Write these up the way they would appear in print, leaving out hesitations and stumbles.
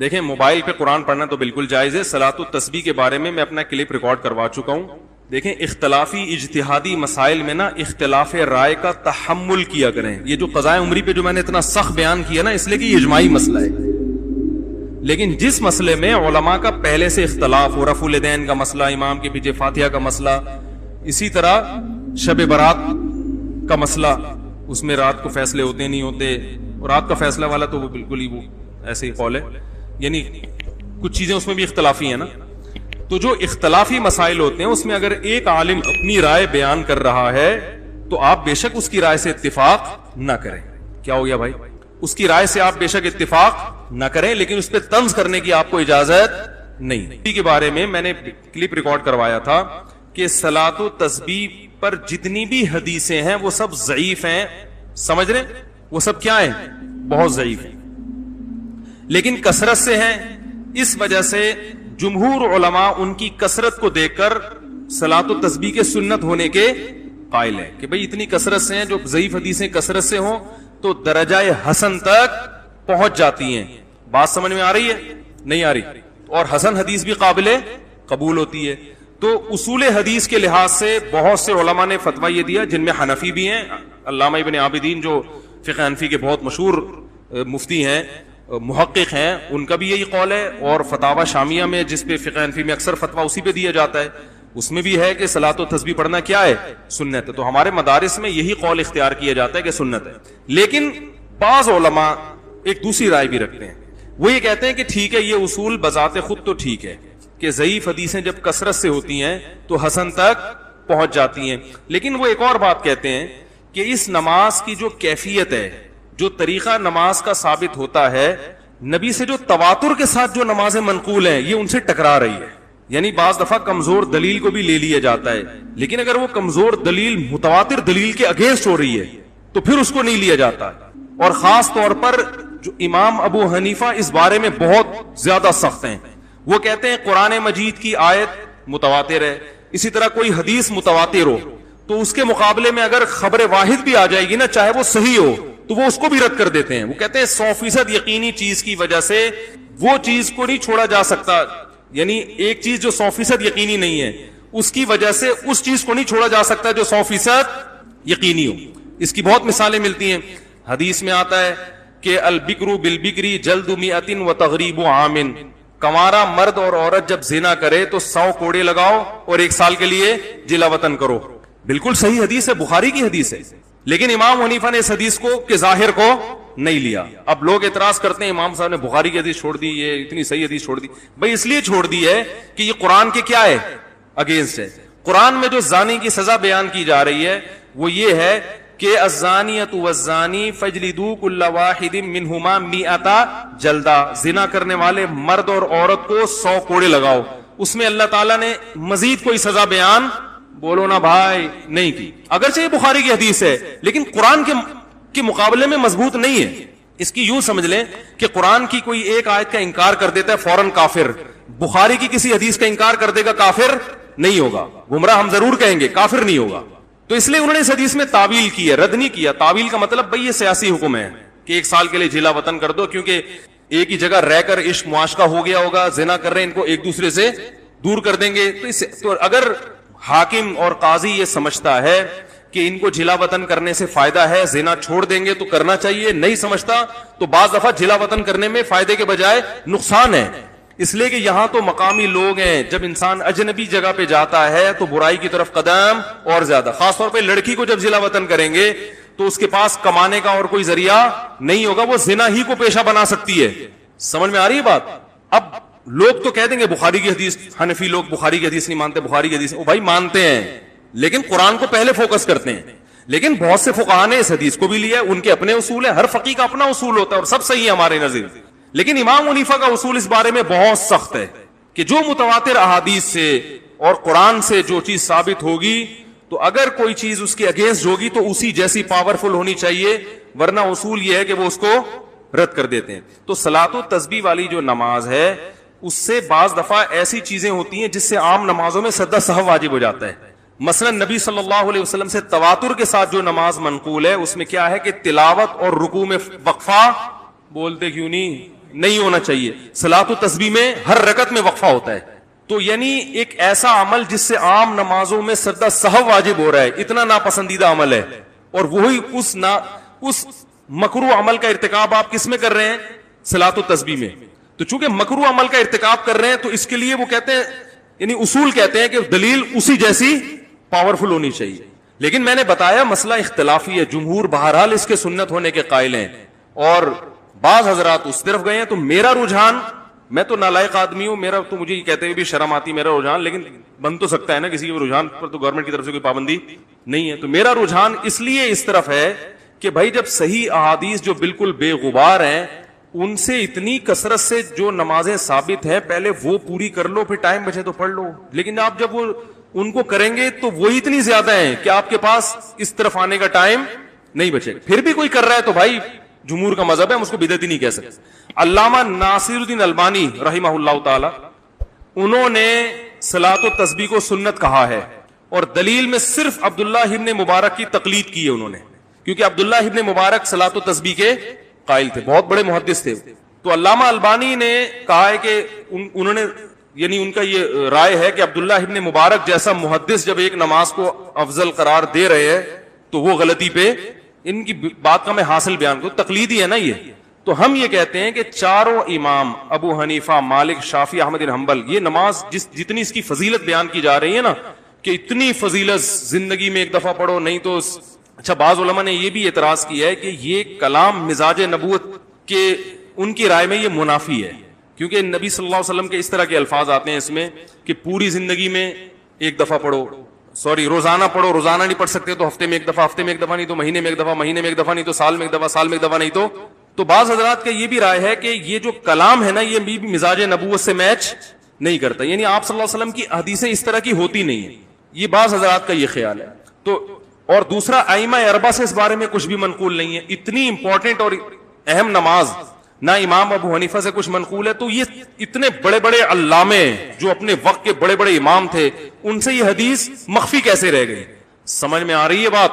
دیکھیں موبائل پہ قرآن پڑھنا تو بالکل جائز ہے. صلاۃ التسبیح کے بارے میں اپنا کلپ ریکارڈ کروا چکا ہوں. دیکھیں اختلافی اجتہادی مسائل میں نا اختلاف رائے کا تحمل کیا کریں. یہ جو قضاء عمری پہ جو میں نے اتنا سخت بیان کیا نا اس لیے کہ یہ اجماعی مسئلہ ہے. لیکن جس مسئلے میں علماء کا پہلے سے اختلاف ہو, رفع الیدین کا مسئلہ, امام کے پیچھے فاتحہ کا مسئلہ, اسی طرح شب برات کا مسئلہ, اس میں رات کو فیصلے ہوتے نہیں ہوتے, اور رات کا فیصلہ والا تو وہ بالکل ہی وہ ایسے ہی قول ہے, یعنی کچھ چیزیں اس میں بھی اختلافی ہیں نا. تو جو اختلافی مسائل ہوتے ہیں اس میں اگر ایک عالم اپنی رائے بیان کر رہا ہے تو آپ بے شک اس کی رائے سے اتفاق نہ کریں. کیا ہو گیا بھائی؟ اس کی رائے سے آپ بے شک اتفاق نہ کریں, لیکن اس پہ طنز کرنے کی آپ کو اجازت نہیں. اسی کے بارے میں میں نے کلپ ریکارڈ کروایا تھا کہ صلاۃ و تسبیح پر جتنی بھی حدیثیں ہیں وہ سب ضعیف ہیں. سمجھ رہے؟ وہ سب کیا ہیں؟ بہت ضعیف ہیں, لیکن کثرت سے ہیں. اس وجہ سے جمہور علماء ان کی کثرت کو دیکھ کر صلاۃ و تسبیح کے سنت ہونے کے قائل ہیں کہ بھئی اتنی کثرت سے ہیں, جو ضعیف حدیثیں کثرت سے ہوں تو درجہ حسن تک پہنچ جاتی ہیں. بات سمجھ میں آ رہی ہے؟ نہیں آ رہی؟ اور حسن حدیث بھی قابل قبول ہوتی ہے. تو اصول حدیث کے لحاظ سے بہت سے علماء نے فتویٰ یہ دیا, جن میں حنفی بھی ہیں. علامہ ابن عابدین جو فقہ حنفی کے بہت مشہور مفتی ہیں, محقق ہیں, ان کا بھی یہی قول ہے. اور فتاوی شامیہ میں جس پہ فقہ حنفی میں اکثر فتویٰ اسی پہ دیا جاتا ہے, اس میں بھی ہے کہ صلاۃ و تسبیح پڑھنا کیا ہے؟ سنت ہے. تو ہمارے مدارس میں یہی قول اختیار کیا جاتا ہے کہ سنت ہے. لیکن بعض علماء ایک دوسری رائے بھی رکھتے ہیں. وہ یہ کہتے ہیں کہ ٹھیک ہے, یہ اصول بذات خود تو ٹھیک ہے کہ ضعیف حدیثیں جب کثرت سے ہوتی ہیں تو حسن تک پہنچ جاتی ہیں, لیکن وہ ایک اور بات کہتے ہیں کہ اس نماز کی جو کیفیت ہے, جو طریقہ نماز کا ثابت ہوتا ہے, نبی سے جو تواتر کے ساتھ جو نمازیں منقول ہیں یہ ان سے ٹکرا رہی ہے. یعنی بعض دفعہ کمزور دلیل کو بھی لے لیا جاتا ہے, لیکن اگر وہ کمزور دلیل متواتر دلیل کے اگینسٹ ہو رہی ہے تو پھر اس کو نہیں لیا جاتا. اور خاص طور پر جو امام ابو حنیفہ اس بارے میں بہت زیادہ سخت ہیں. وہ کہتے ہیں قرآن مجید کی آیت متواتر ہے, اسی طرح کوئی حدیث متواتر ہو تو اس کے مقابلے میں اگر خبر واحد بھی آ جائے گی نا, چاہے وہ صحیح ہو, تو وہ اس کو بھی رد کر دیتے ہیں. وہ کہتے ہیں 100% یقینی چیز کی وجہ سے وہ چیز کو نہیں چھوڑا جا سکتا. یعنی ایک چیز جو 100% یقینی نہیں ہے اس کی وجہ سے اس چیز کو نہیں چھوڑا جا سکتا جو 100% یقینی ہو. اس کی بہت مثالیں ملتی ہیں. حدیث میں آتا ہے کہ البکر بالبکری جلد مئۃ وتغریب عام, کنوارا مرد اور عورت جب زنا کرے تو 100 کوڑے لگاؤ اور 1 سال کے لیے جلا وطن کرو. بالکل صحیح حدیث ہے, بخاری کی حدیث ہے. لیکن امام حنیفہ نے اس حدیث کو کے ظاہر کو نہیں لیا. اب لوگ اعتراض کرتے ہیں امام صاحب نے بخاری کی حدیث چھوڑ دی, یہ اتنی صحیح حدیث چھوڑ دی. بھئی اس لیے چھوڑ دی ہے کہ یہ قرآن کے کیا ہے؟ اگینسٹ ہے. قرآن میں جو زانی کی سزا بیان کی جا رہی ہے وہ یہ ہے کہ الزانیۃ والزانی فاجلدوا کل واحد منہما 100 جلدہ, زنا کرنے والے مرد اور عورت کو 100 کوڑے لگاؤ. اس میں اللہ تعالیٰ نے مزید کوئی سزا بیان بولو نا بھائی نہیں کی. اگرچہ یہ بخاری کی حدیث ہے لیکن قرآن کے مقابلے میں مضبوط نہیں ہے. اس کی یوں سمجھ لیں کہ قرآن کی کوئی ایک آیت کا انکار کر دیتا ہے فوراً کافر, بخاری کی کسی حدیث کا انکار کر دے گا کافر نہیں ہوگا. گمراہ ہم ضرور کہیں گے, کافر نہیں ہوگا. تو اس لیے انہوں نے اس حدیث میں تعویل کی ہے, رد نہیں کیا. تعویل کا مطلب بھئی یہ سیاسی حکم ہے کہ 1 سال کے لیے جلا وطن کر دو, کیونکہ ایک ہی جگہ رہ کر عشق معاشقہ ہو گیا ہوگا, زنا کر رہے ہیں, ان کو ایک دوسرے سے دور کر دیں گے. تو اگر حاکم اور قاضی یہ سمجھتا ہے کہ ان کو جلا وطن کرنے سے فائدہ ہے, زنا چھوڑ دیں گے تو کرنا چاہیے, نہیں سمجھتا تو بعض دفعہ جلا وطن کرنے میں فائدے کے بجائے نقصان ہے. اس لیے کہ یہاں تو مقامی لوگ ہیں, جب انسان اجنبی جگہ پہ جاتا ہے تو برائی کی طرف قدم اور زیادہ. خاص طور پہ لڑکی کو جب جلا وطن کریں گے تو اس کے پاس کمانے کا اور کوئی ذریعہ نہیں ہوگا, وہ زنا ہی کو پیشہ بنا سکتی ہے. سمجھ میں آ رہی ہے بات؟ اب لوگ تو کہہ دیں گے بخاری کی حدیث, حنفی لوگ بخاری کی حدیث نہیں مانتے, بخاری کی حدیث, بھائی مانتے ہیں لیکن قرآن کو پہلے فوکس کرتے ہیں. لیکن بہت سے فقہا نے اس حدیث کو بھی لیا, ان کے اپنے اصول ہیں, ہر فقیہ کا اپنا اصول ہوتا ہے اور سب صحیح ہے ہمارے نظر. لیکن امام حنیفہ کا اصول اس بارے میں بہت سخت ہے کہ جو متواتر احادیث سے اور قرآن سے جو چیز ثابت ہوگی تو اگر کوئی چیز اس کے اگینسٹ ہوگی تو اسی جیسی پاورفل ہونی چاہیے, ورنہ اصول یہ ہے کہ وہ اس کو رد کر دیتے ہیں. تو صلاۃ و تسبیح والی جو نماز ہے اس سے بعض دفعہ ایسی چیزیں ہوتی ہیں جس سے عام نمازوں میں سجدہ سہو واجب ہو جاتا ہے. مثلا نبی صلی اللہ علیہ وسلم سے تواتر کے ساتھ جو نماز منقول ہے اس میں کیا ہے کہ تلاوت اور رکوع میں وقفہ, بولتے کیوں نہیں, نہیں ہونا چاہیے. صلاۃ التسبیح میں ہر رکعت میں وقفہ ہوتا ہے. تو یعنی ایک ایسا عمل جس سے عام نمازوں میں سجدہ سہو واجب ہو رہا ہے, اتنا ناپسندیدہ عمل ہے, اور وہی اس مکروہ عمل کا ارتکاب آپ کس میں کر رہے ہیں؟ صلاۃ التسبیح میں. تو چونکہ مکروہ عمل کا ارتکاب کر رہے ہیں تو اس کے لیے وہ کہتے ہیں, یعنی اصول کہتے ہیں کہ دلیل اسی جیسی پاورفل ہونی چاہیے. لیکن میں نے بتایا مسئلہ اختلافی ہے, جمہور بہرحال اس کے سنت ہونے کے قائل ہیں اور بعض حضرات اس طرف گئے ہیں. تو میرا رجحان, میں تو نالائق آدمی ہوں, میرا تو مجھے یہ کہتے ہوئے بھی شرم آتی میرا رجحان, لیکن بن تو سکتا ہے نا کسی کے رجحان پر, تو گورنمنٹ کی طرف سے کوئی پابندی نہیں ہے. تو میرا رجحان اس لیے اس طرف ہے کہ بھائی جب صحیح احادیث جو بالکل بے غبار ہیں ان سے اتنی کثرت سے جو نمازیں ثابت ہیں پہلے وہ پوری کر لو, پھر ٹائم بچے تو پڑھ لو. لیکن آپ جب وہ ان کو کریں گے تو وہی اتنی زیادہ ہیں کہ آپ کے پاس اس طرف آنے کا ٹائم نہیں بچے گا. پھر بھی کوئی کر رہا ہے تو بھائی جمہور کا مذہب ہے, ہم اس کو بدعتی نہیں کہہ سکتے. علامہ ناصر الدین البانی رحمہ اللہ تعالی, انہوں نے صلاۃ التسبیح کو سنت کہا ہے, اور دلیل میں صرف عبداللہ ابن مبارک کی تقلید کی ہے انہوں نے, کیونکہ عبداللہ ابن مبارک صلاۃ التسبیح کے قائل تھے, بہت بڑے محدث تھے. تو علامہ البانی نے کہا ہے کہ انہوں نے, یعنی ان کا یہ رائے ہے کہ عبداللہ ابن مبارک جیسا محدث جب ایک نماز کو افضل قرار دے رہے ہیں تو وہ غلطی پہ, ان کی بات کا میں حاصل بیان کروں, تقلیدی ہے نا یہ. تو ہم یہ کہتے ہیں کہ چاروں امام ابو حنیفہ, مالک, شافعی, احمد بن حنبل, یہ نماز جتنی اس کی فضیلت بیان کی جا رہی ہے نا, کہ اتنی فضیلت زندگی میں ایک دفعہ پڑھو, نہیں تو اچھا بعض علماء نے یہ بھی اعتراض کیا ہے کہ یہ کلام مزاج نبوت کے, ان کی رائے میں یہ منافی ہے, کیونکہ نبی صلی اللہ علیہ وسلم کے اس طرح کے الفاظ آتے ہیں اس میں کہ پوری زندگی میں ایک دفعہ پڑھو, روزانہ پڑھو, روزانہ نہیں پڑھ سکتے تو ہفتے میں ایک دفعہ, ہفتے میں ایک دفعہ نہیں تو مہینے میں ایک دفعہ, مہینے میں ایک دفعہ نہیں تو سال میں ایک دفعہ, سال میں ایک دفعہ نہیں تو بعض حضرات کا یہ بھی رائے ہے کہ یہ جو کلام ہے نا یہ بھی مزاج نبوت سے میچ نہیں کرتا, یعنی آپ صلی اللہ علیہ وسلم کی حدیثیں اس طرح کی ہوتی نہیں ہیں, یہ بعض حضرات کا یہ خیال ہے. تو اور دوسرا, ائمہ اربعہ سے اس بارے میں کچھ بھی منقول نہیں ہے. اتنی امپورٹنٹ اور اہم نماز نہ امام ابو حنیفہ سے کچھ منقول ہے, تو یہ اتنے بڑے بڑے علامے جو اپنے وقت کے بڑے بڑے امام تھے, ان سے یہ حدیث مخفی کیسے رہ گئی؟ سمجھ میں آ رہی ہے بات؟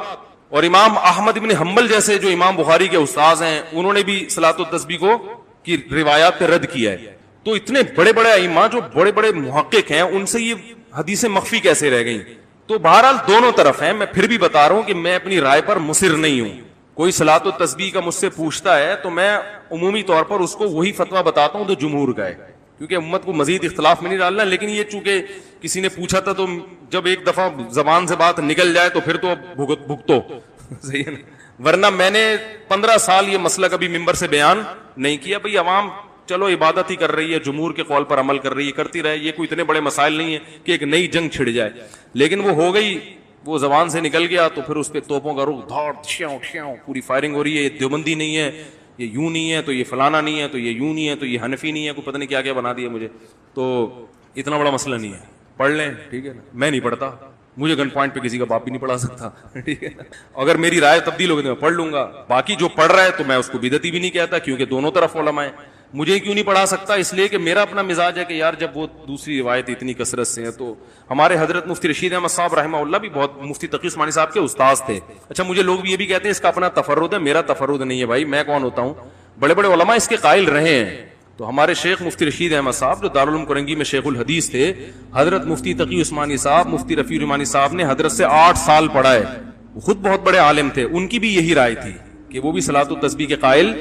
اور امام احمد بن حنبل جیسے جو امام بخاری کے استاذ ہیں, انہوں نے بھی صلاۃ التسبیح کو کی روایات پہ رد کیا ہے. تو اتنے بڑے بڑے ائمہ جو بڑے بڑے محقق ہیں, ان سے یہ حدیثیں مخفی کیسے رہ گئیں؟ تو بہرحال دونوں طرف ہیں. میں پھر بھی بتا رہا ہوں کہ میں اپنی رائے پر مصر نہیں ہوں. کوئی صلاۃ التسبیح کا مجھ سے پوچھتا ہے تو میں عمومی طور پر اس کو وہی فتویٰ بتاتا ہوں جو جمہور کا ہے, کیونکہ امت کو مزید اختلاف میں نہیں ڈالنا. لیکن یہ چونکہ کسی نے پوچھا تھا تو جب ایک دفعہ زبان سے بات نکل جائے تو پھر تو بھگتو, صحیح ہے نا. ورنہ میں نے 15 سال یہ مسئلہ کبھی ممبر سے بیان نہیں کیا. بھئی عوام چلو عبادت ہی کر رہی ہے, جمہور کے قول پر عمل کر رہی ہے, کرتی رہے, یہ کوئی اتنے بڑے مسائل نہیں ہے کہ ایک نئی جنگ چھڑ جائے. لیکن وہ ہو گئی, وہ زبان سے نکل گیا تو پھر اس پہ توپوں کا رخ دھاڑ ٹھیاؤ پوری فائرنگ ہو رہی ہے. یہ دیوبندی نہیں ہے, یہ یوں نہیں ہے, تو یہ فلانا نہیں ہے, تو یہ یوں نہیں ہے, تو یہ حنفی نہیں ہے, کوئی پتہ نہیں کیا کیا بنا دیا مجھے. تو اتنا بڑا مسئلہ نہیں ہے, پڑھ لیں, ٹھیک ہے نا. میں نہیں پڑھتا, مجھے گن پوائنٹ پہ کسی کا باپ بھی نہیں پڑھا سکتا, ٹھیک ہے. اگر میری رائے تبدیل ہوگی تو میں پڑھ لوں گا. باقی جو پڑھ رہا ہے تو میں اس کو بدعتی بھی نہیں کہتا, کیونکہ دونوں طرف علماء ہیں. مجھے کیوں نہیں پڑھا سکتا؟ اس لیے کہ میرا اپنا مزاج ہے کہ یار جب وہ دوسری روایت اتنی کثرت سے ہیں. تو ہمارے حضرت مفتی رشید احمد صاحب رحمہ اللہ بھی بہت, مفتی تقی عثمانی صاحب کے استاذ تھے. اچھا مجھے لوگ یہ بھی کہتے ہیں اس کا اپنا تفرد ہے, میرا تفرد نہیں ہے. بھائی میں کون ہوتا ہوں؟ بڑے بڑے علماء اس کے قائل رہے ہیں. تو ہمارے شیخ مفتی رشید احمد صاحب جو دارالعلوم کرنگی میں شیخ الحدیث تھے, حضرت مفتی تقی عثمانی صاحب, مفتی رفیع الرحمانی صاحب نے حضرت سے 8 سال پڑھا ہے. وہ خود بہت بڑے عالم تھے, ان کی بھی یہی رائے تھی کہ وہ بھی صلاۃ التسبیح کے قائل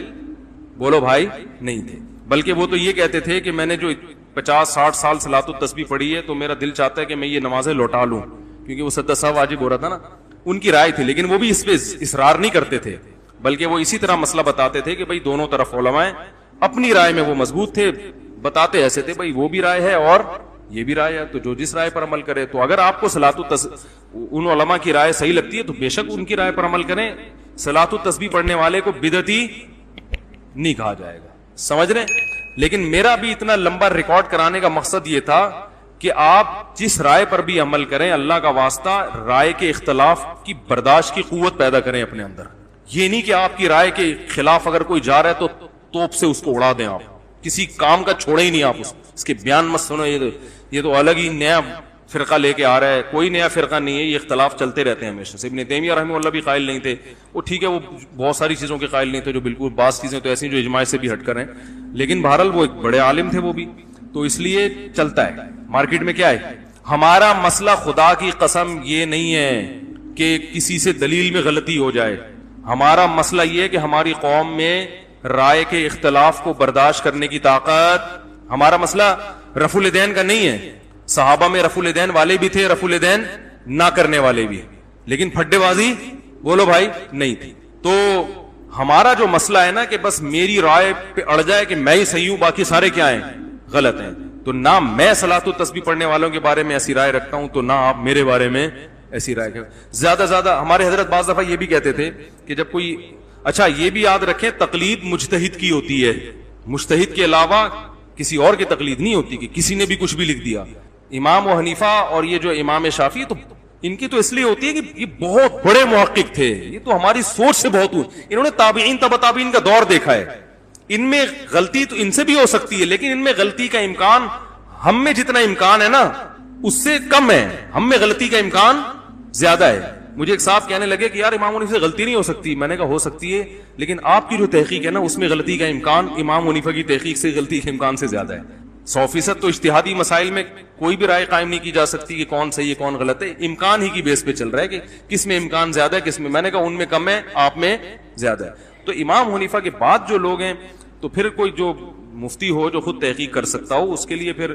بولو بھائی نہیں تھے. بلکہ وہ تو یہ کہتے تھے کہ میں نے جو 50-60 سال صلاۃ التسبیح پڑھی ہے تو میرا دل چاہتا ہے کہ میں یہ نمازیں لوٹا لوں, کیونکہ وہ سجدہ سہو واجب ہو رہا تھا نا. ان کی رائے تھی, لیکن وہ بھی اس پہ اصرار نہیں کرتے تھے, بلکہ وہ اسی طرح مسئلہ بتاتے تھے کہ بھائی دونوں طرف علماء ہیں, اپنی رائے میں وہ مضبوط تھے, بتاتے ایسے تھے بھائی وہ بھی رائے ہے اور یہ بھی رائے ہے, تو جو جس رائے پر عمل کرے. تو اگر آپ کو ان علماء کی رائے صحیح لگتی ہے تو بے شک ان کی رائے پر عمل کریں. صلاۃ التسبیح پڑھنے والے کو بدعتی نہیں کہا جائے گا, سمجھ رہے. لیکن میرا بھی اتنا لمبا ریکارڈ کرانے کا مقصد یہ تھا کہ آپ جس رائے پر بھی عمل کریں, اللہ کا واسطہ رائے کے اختلاف کی برداشت کی قوت پیدا کریں اپنے اندر. یہ نہیں کہ آپ کی رائے کے خلاف اگر کوئی جا رہا ہے تو توپ سے اس کو اڑا دیں, آپ کسی کام کا چھوڑے ہی نہیں, آپ اس کے بیان مت سنو, یہ تو الگ ہی نیا فرقہ لے کے آ رہا ہے. کوئی نیا فرقہ نہیں ہے, یہ اختلاف چلتے رہتے ہیں ہمیشہ سے. ابن تیمیہ رحمہ اللہ بھی قائل نہیں تھے, وہ ٹھیک ہے وہ بہت ساری چیزوں کے قائل نہیں تھے جو بالکل, بعض چیزیں تو ایسی جو اجماع سے بھی ہٹ کر ہیں, لیکن بہرحال وہ ایک بڑے عالم تھے وہ بھی, تو اس لیے چلتا ہے. مارکیٹ میں کیا ہے, ہمارا مسئلہ خدا کی قسم یہ نہیں ہے کہ کسی سے دلیل میں غلطی ہو جائے. ہمارا مسئلہ یہ ہے کہ ہماری قوم میں رائے کے اختلاف کو برداشت کرنے کی طاقت. ہمارا مسئلہ رفع الیدین کا نہیں ہے. صحابہ میں رفع الیدین والے بھی تھے, رفع الیدین نہ کرنے والے بھی, لیکن پھڈے بازی بولو بھائی نہیں تھی. تو ہمارا جو مسئلہ ہے نا کہ بس میری رائے پہ اڑ جائے کہ میں ہی صحیح ہوں باقی سارے کیا ہیں, غلط ہیں. تو نہ میں صلاۃ التسبیح پڑھنے والوں کے بارے میں ایسی رائے رکھتا ہوں, تو نہ آپ میرے بارے میں ایسی رائے. زیادہ زیادہ ہمارے حضرت بعض دفعہ یہ بھی کہتے تھے کہ جب کوئی, اچھا یہ بھی یاد رکھیں تقلید مجتہد کی ہوتی ہے, مجتہد کے علاوہ کسی اور کی تقلید نہیں ہوتی کہ کسی نے بھی کچھ بھی لکھ دیا. امام و حنیفہ اور یہ جو امام شافعی, تو ان کی تو اس لیے ہوتی ہے کہ یہ بہت بڑے محقق تھے, یہ تو ہماری سوچ سے بہت انہوں نے تابعین تبع تابعین کا دور دیکھا ہے. ان میں غلطی تو ان سے بھی ہو سکتی ہے, لیکن ان میں غلطی کا امکان ہم میں جتنا امکان ہے نا اس سے کم ہے, ہم میں غلطی کا امکان زیادہ ہے. مجھے ایک صاحب کہنے لگے کہ یار امام حنیفہ سے غلطی نہیں ہو سکتی. میں نے کہا ہو سکتی ہے, لیکن آپ کی جو تحقیق ہے نا اس میں غلطی کا امکان امام حنیفہ کی تحقیق سے غلطی کے امکان سے زیادہ ہے. 100% تو اجتہادی مسائل میں کوئی بھی رائے قائم نہیں کی جا سکتی کہ کون صحیح ہے کون غلط ہے, امکان ہی کی بیس پہ چل رہا ہے کہ کس میں امکان زیادہ ہے کس میں. میں نے کہا ان میں کم ہے, آپ میں زیادہ ہے. تو امام حنیفہ کے بعد جو لوگ ہیں, تو پھر کوئی جو مفتی ہو جو خود تحقیق کر سکتا ہو, اس کے لیے پھر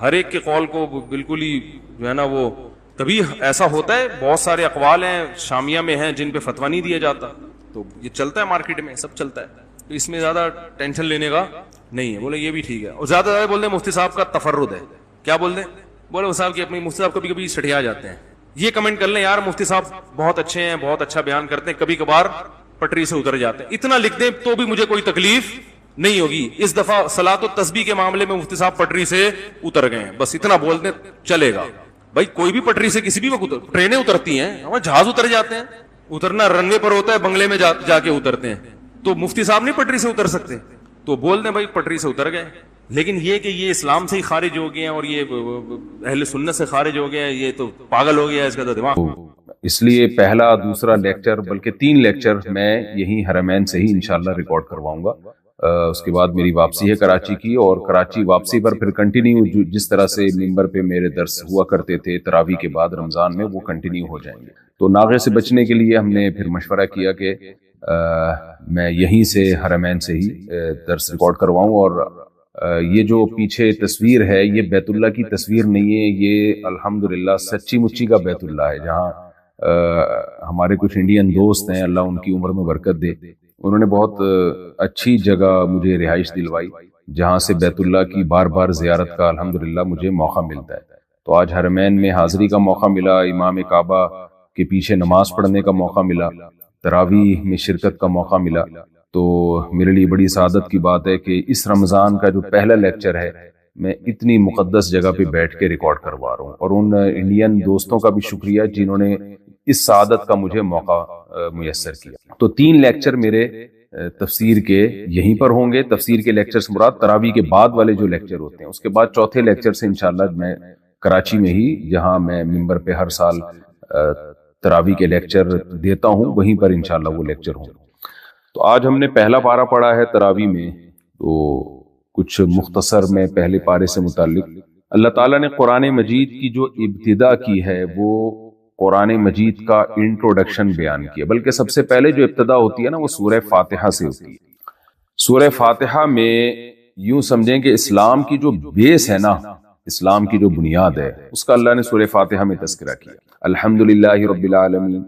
ہر ایک کے قول کو بالکل ہی جو ہے نا وہ, کبھی ایسا ہوتا ہے بہت سارے اقوال ہیں شامیہ میں ہیں جن پہ فتویٰ نہیں دیا جاتا, تو یہ چلتا ہے مارکیٹ میں, سب چلتا ہے, تو اس میں زیادہ ٹینشن لینے کا نہیں ہے. بولے یہ بھی ٹھیک ہے. اور زیادہ زیادہ بول دیں مفتی صاحب کا تفرد ہے, کیا بول دیں, بولے صاحب کی اپنی مفتی صاحب کبھی کبھی سٹھیا جاتے ہیں. یہ کمنٹ کر لیں یار مفتی صاحب بہت اچھے ہیں, بہت اچھا بیان کرتے ہیں, کبھی کبھار پٹری سے اتر جاتے ہیں. اتنا لکھ دیں تو بھی مجھے کوئی تکلیف نہیں ہوگی. اس دفعہ صلاۃ التسبیح کے معاملے میں مفتی صاحب پٹری سے اتر گئے ہیں, بس اتنا بول دیں چلے گا. بھائی کوئی بھی پٹری سے کسی بھی وقت ٹرینیں اترتی ہیں, ہمارے جہاز اتر جاتے ہیں, اترنا رنوے پر ہوتا ہے, بنگلے میں جا کے اترتے ہیں, تو مفتی صاحب نہیں پٹری سے اتر سکتے, تو بول دیں بھائی پٹری سے اتر گئے. لیکن یہ کہ یہ اسلام سے ہی خارج ہو گئے ہیں اور یہ اہل سنت سے خارج ہو گئے ہیں, یہ تو پاگل ہو گیا ہے, اس کا تو دماغ. اس لیے پہلا دوسرا لیکچر بلکہ 3 لیکچر میں یہی حرمین سے ہی انشاءاللہ ریکارڈ کرواؤں گا. اس کے بعد میری واپسی ہے کراچی کی, اور کراچی واپسی پر پھر کنٹینیو جس طرح سے ممبر پہ میرے درس ہوا کرتے تھے تراویح کے بعد رمضان میں, وہ کنٹینیو ہو جائیں گے. تو ناغے سے بچنے کے لیے ہم نے پھر مشورہ کیا کہ میں یہیں سے حرمین سے ہی درس ریکارڈ کرواؤں. اور یہ جو پیچھے تصویر ہے یہ بیت اللہ کی تصویر نہیں ہے, یہ الحمدللہ سچی مچی کا بیت اللہ ہے, جہاں ہمارے کچھ انڈین دوست ہیں, اللہ ان کی عمر میں برکت دے, انہوں نے بہت اچھی جگہ مجھے رہائش دلوائی جہاں سے بیت اللہ کی بار بار زیارت کا الحمدللہ مجھے موقع ملتا ہے. تو آج حرمین میں حاضری کا موقع ملا, امام کعبہ کے پیچھے نماز پڑھنے کا موقع ملا, تراویح میں شرکت کا موقع ملا. تو میرے لیے بڑی سعادت کی بات ہے کہ اس رمضان کا جو پہلا لیکچر ہے میں اتنی مقدس جگہ پہ بیٹھ کے ریکارڈ کروا رہا ہوں, اور ان انڈین دوستوں کا بھی شکریہ جنہوں نے اس سعادت کا مجھے موقع میسر کیا. تو 3 لیکچر میرے تفسیر کے یہیں پر ہوں گے. تفسیر کے لیکچر سے مراد تراویح کے بعد والے جو لیکچر ہوتے ہیں, اس کے بعد چوتھے لیکچر سے انشاءاللہ میں کراچی میں ہی, جہاں میں ممبر پہ ہر سال تراویح کے لیکچر دیتا ہوں, وہیں پر انشاءاللہ وہ لیکچر ہوں. تو آج ہم نے پہلا پارہ پڑھا ہے تراویح میں, تو کچھ مختصر میں پہلے پارے سے متعلق. اللہ تعالیٰ نے قرآن مجید کی جو ابتدا کی ہے وہ قرآن مجید کا انٹروڈکشن بیان کیا, بلکہ سب سے پہلے جو ابتدا ہوتی ہے نا وہ سورہ فاتحہ سے ہوتی ہے. سورہ فاتحہ میں یوں سمجھیں کہ اسلام کی جو بیس ہے نا, اسلام کی جو بنیاد ہے, اس کا اللہ نے سورہ فاتحہ میں تذکرہ کیا. الحمدللہ رب العالمین,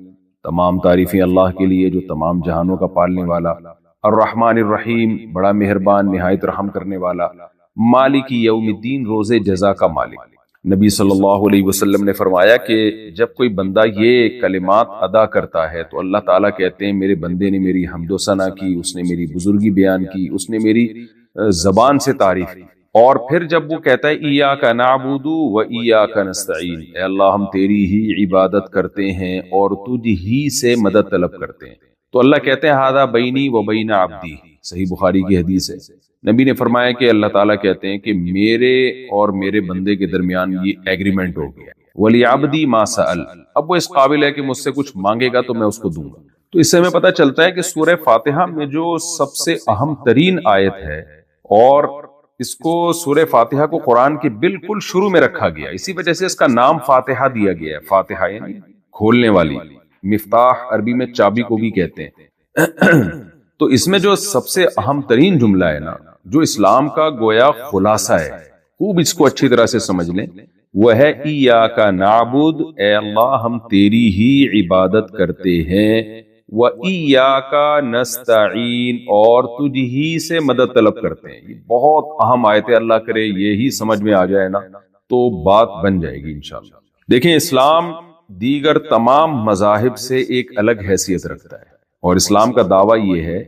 تمام تعریفیں اللہ کے لیے جو تمام جہانوں کا پالنے والا. الرحمن الرحیم, بڑا مہربان نہایت رحم کرنے والا. مالک یوم الدین, روز جزا کا مالک. نبی صلی اللہ علیہ وسلم نے فرمایا کہ جب کوئی بندہ یہ کلمات ادا کرتا ہے تو اللہ تعالیٰ کہتے ہیں میرے بندے نے میری حمد و ثنا کی, اس نے میری بزرگی بیان کی, اس نے میری زبان سے تعریف کی. اور پھر جب وہ کہتا ہے ایاک نعبد و ایاک نستعین, اے اللہ ہم تیری ہی عبادت کرتے ہیں اور تجھ ہی سے مدد طلب کرتے ہیں, تو اللہ کہتے ہیں ھذا بینی و بین عبدی. صحیح بخاری کی حدیث ہے. نبی نے فرمایا کہ اللہ تعالیٰ کہتے ہیں کہ میرے اور میرے بندے کے درمیان یہ ایگریمنٹ ہو گیا. وَلِعَبْدِي مَا سَأَلَ، اب وہ اس قابل ہے کہ مجھ سے کچھ مانگے گا تو میں اس کو دوں گا۔ تو اس سے ہمیں پتہ چلتا ہے کہ سورہ فاتحہ میں جو سب سے اہم ترین آیت ہے، اور اس کو سورہ فاتحہ کو قرآن کے بالکل شروع میں رکھا گیا، اسی وجہ سے اس کا نام فاتحہ دیا گیا ہے۔ فاتحہ یعنی کھولنے والی، مفتاح عربی میں چابی کو بھی کہتے ہیں۔ تو اس میں جو سب سے اہم ترین جملہ ہے نا، جو اسلام کا گویا خلاصہ ہے، خوب اس کو اچھی طرح سے سمجھ لیں، وہ ہے ایاک نعبد، اے اللہ ہم تیری ہی عبادت کرتے ہیں، وَإِيَّاكَ نَسْتَعِينُ، اور تجھ ہی سے مدد طلب کرتے ہیں۔ یہ بہت اہم آیت ہے، اللہ کرے یہی سمجھ میں آ جائے نا تو بات بن جائے گی انشاءاللہ۔ دیکھیں اسلام دیگر تمام مذاہب سے ایک الگ حیثیت رکھتا ہے، اور اسلام کا دعویٰ یہ ہے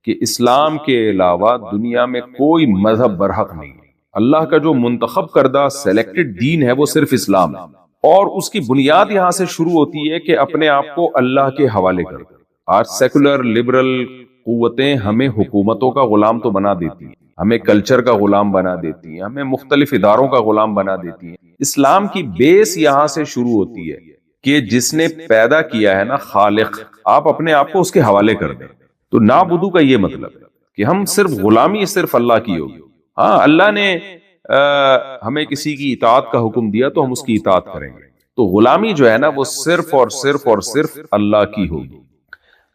کہ اسلام کے علاوہ دنیا میں کوئی مذہب برحق نہیں ہے۔ اللہ کا جو منتخب کردہ سلیکٹڈ دین ہے وہ صرف اسلام ہے، اور اس کی بنیاد یہاں سے شروع ہوتی ہے کہ اپنے آپ کو اللہ کے حوالے کرو۔ آج سیکولر لبرل قوتیں ہمیں حکومتوں کا غلام تو بنا دیتی ہیں، ہمیں کلچر کا غلام بنا دیتی ہیں، ہمیں مختلف اداروں کا غلام بنا دیتی ہیں۔ اسلام کی بیس یہاں سے شروع ہوتی ہے کہ جس نے پیدا کیا ہے نا، خالق، آپ اپنے آپ کو اس کے حوالے کر دیں۔ تو نعبدو کا یہ مطلب ہے کہ ہم صرف غلامی صرف اللہ کی ہوگی۔ ہاں، اللہ نے ہمیں کسی کی اطاعت کا حکم دیا تو ہم اس کی اطاعت کریں گے، تو غلامی جو ہے نا وہ صرف اور صرف اور صرف اللہ کی ہوگی۔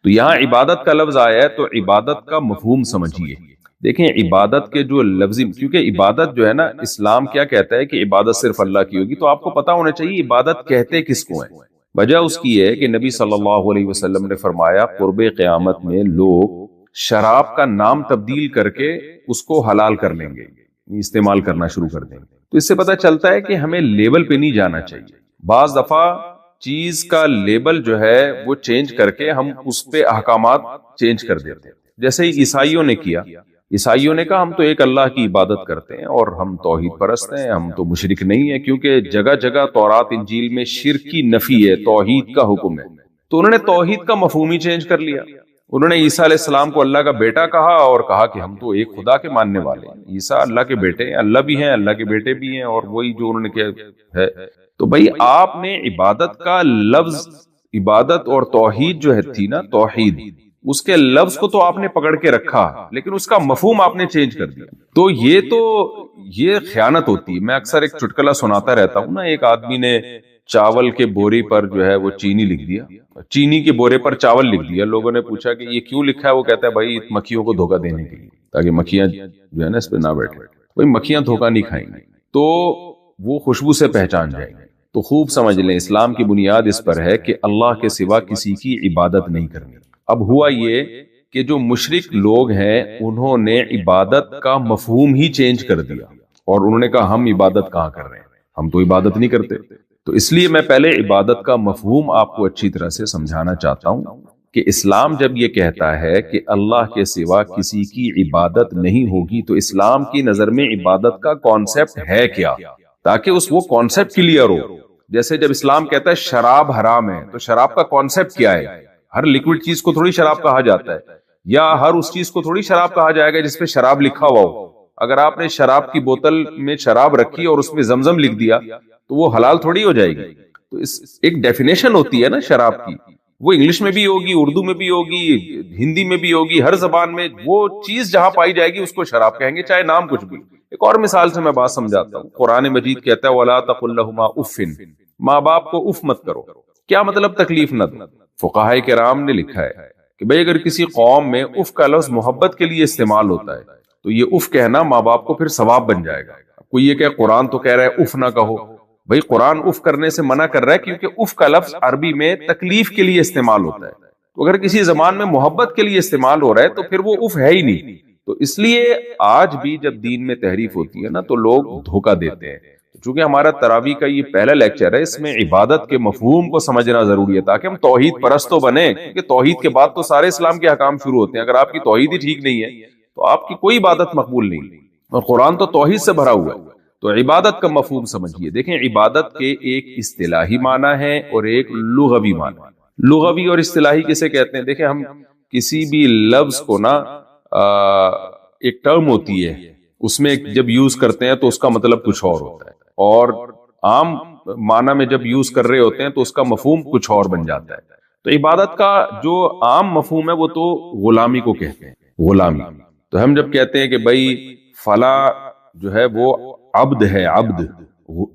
تو یہاں عبادت کا لفظ آیا ہے تو عبادت کا مفہوم سمجھیے۔ دیکھیں عبادت کے جو لفظی، کیونکہ عبادت جو ہے نا، اسلام کیا کہتا ہے کہ عبادت صرف اللہ کی ہوگی، تو آپ کو پتا ہونا چاہیے عبادت کہتے کس کو ہیں۔ وجہ اس کی ہے کہ نبی صلی اللہ علیہ وسلم نے فرمایا قرب قیامت میں لوگ شراب کا نام تبدیل کر کے اس کو حلال کر لیں گے، استعمال کرنا شروع کر دیں گے۔ تو اس سے پتہ چلتا ہے کہ ہمیں لیبل پہ نہیں جانا چاہیے۔ بعض دفعہ چیز کا لیبل جو ہے وہ چینج کر کے ہم اس پہ احکامات چینج کر دیتے ہیں، جیسے عیسائیوں نے کیا۔ عیسائیوں نے کہا ہم تو ایک اللہ کی عبادت کرتے ہیں اور ہم توحید پرست ہیں، ہم تو مشرک نہیں ہیں، کیونکہ جگہ جگہ تورات انجیل میں شرک کی نفی ہے، توحید کا حکم ہے۔ تو انہوں نے توحید کا مفہوم ہی چینج کر لیا۔ انہوں نے عیسیٰ علیہ السلام کو اللہ کا بیٹا کہا اور کہا کہ ہم تو ایک خدا کے ماننے والے ہیں، عیسیٰ اللہ کے بیٹے ہیں، اللہ بھی ہیں، اللہ کے بیٹے بھی ہیں، اور وہی جو انہوں نے کیا ہے۔ تو بھائی آپ نے عبادت کا لفظ، عبادت اور توحید جو ہے تھی نا، توحید، اس کے لفظ کو تو آپ نے پکڑ کے رکھا، لیکن اس کا مفہوم آپ نے چینج کر دیا۔ تو یہ خیانت ہوتی ہے۔ میں اکثر ایک چٹکلا سناتا رہتا ہوں نا، ایک آدمی نے چاول کے بوری پر جو ہے وہ چینی لکھ دیا، چینی کے بورے پر چاول لکھ دیا۔ لوگوں نے پوچھا کہ یہ کیوں لکھا ہے؟ وہ کہتا ہے بھائی مکھیوں کو دھوکہ دینے کے لیے، تاکہ مکھیاں جو ہے نا اس پہ نہ بیٹھے، بھائی مکھیاں دھوکہ نہیں کھائیں گی، تو وہ خوشبو سے پہچان جائیں گے۔ تو خوب سمجھ لیں اسلام کی بنیاد اس پر ہے کہ اللہ کے سوا کسی کی عبادت نہیں کرنی۔ اب ہوا یہ کہ جو مشرک لوگ ہیں انہوں نے عبادت کا مفہوم ہی چینج کر دیا، اور انہوں نے کہا ہم عبادت کہاں کر رہے ہیں، ہم تو عبادت نہیں کرتے۔ تو اس لیے میں پہلے عبادت کا مفہوم آپ کو اچھی طرح سے سمجھانا چاہتا ہوں کہ اسلام جب یہ کہتا ہے کہ اللہ کے سوا کسی کی عبادت نہیں ہوگی، تو اسلام کی نظر میں عبادت کا کانسیپٹ ہے کیا، تاکہ وہ کانسیپٹ کلیئر ہو۔ جیسے جب اسلام کہتا ہے شراب حرام ہے، تو شراب کا کانسیپٹ کیا ہے؟ ہر لیکوڈ چیز کو تھوڑی شراب کہا جاتا ہے، یا ہر اس چیز کو تھوڑی شراب کہا جائے گا جس پہ شراب لکھا ہوا ہو۔ اگر آپ نے شراب کی بوتل میں شراب رکھی اور اس میں زمزم لکھ دیا تو وہ حلال تھوڑی ہو جائے گی۔ تو ایک ڈیفینیشن ہوتی ہے نا شراب کی، وہ انگلش میں بھی ہوگی، اردو میں بھی ہوگی، ہندی میں بھی ہوگی، ہر زبان میں وہ چیز جہاں پائی جائے گی اس کو شراب کہیں گے، چاہے نام کچھ بھی۔ ایک اور مثال سے میں بات سمجھاتا ہوں۔ قرآن مجید کہتا ہے وَلَا تَقُل لَهُمَا اُفٍّ، ماں باپ کو اف مت کرو۔ کیا مطلب تکلیف نہ دو؟ فقہائے کرام نے لکھا ہے کہ بھئی اگر کسی قوم میں اف کا لفظ محبت کے لیے استعمال ہوتا ہے تو یہ اف کہنا ماں باپ کو پھر ثواب بن جائے گا۔ کوئی یہ کہ قرآن تو کہہ رہا ہے اف نہ کہو، بھئی قرآن اف کرنے سے منع کر رہا ہے کیونکہ اف کا لفظ عربی میں تکلیف کے لیے استعمال ہوتا ہے۔ تو اگر کسی زبان میں محبت کے لیے استعمال ہو رہا ہے تو پھر وہ اف ہے ہی نہیں۔ تو اس لیے آج بھی جب دین میں تحریف ہوتی ہے نا تو لوگ دھوکہ دیتے ہیں۔ چونکہ ہمارا تراویح کا یہ پہلا لیکچر ہے، اس میں عبادت کے مفہوم کو سمجھنا ضروری ہے تاکہ ہم توحید پرستوں بنیں، کیونکہ توحید کے بعد تو سارے اسلام کے احکام شروع ہوتے ہیں۔ اگر آپ کی توحید ہی ٹھیک نہیں ہے تو آپ کی کوئی عبادت مقبول نہیں، اور قرآن تو توحید سے بھرا ہوا ہے۔ تو عبادت کا مفہوم سمجھیے۔ دیکھیں عبادت کے ایک اصطلاحی معنی ہے اور ایک لغوی معنی ہے۔ لغوی اور اصطلاحی کسے کہتے ہیں؟ دیکھیں ہم کسی بھی لفظ کو نا ایک ٹرم ہوتی ہے، اس میں جب یوز کرتے ہیں تو اس کا مطلب کچھ اور ہوتا ہے، اور عام معنی میں جب یوز کر رہے ہوتے ہیں تو اس کا مفہوم کچھ اور بن جاتا ہے. تو عبادت کا جو عام مفہوم ہے وہ تو غلامی کو کہتے ہیں, غلامی. تو ہم جب کہتے ہیں کہ بھائی فلاں جو ہے وہ عبد ہے, عبد,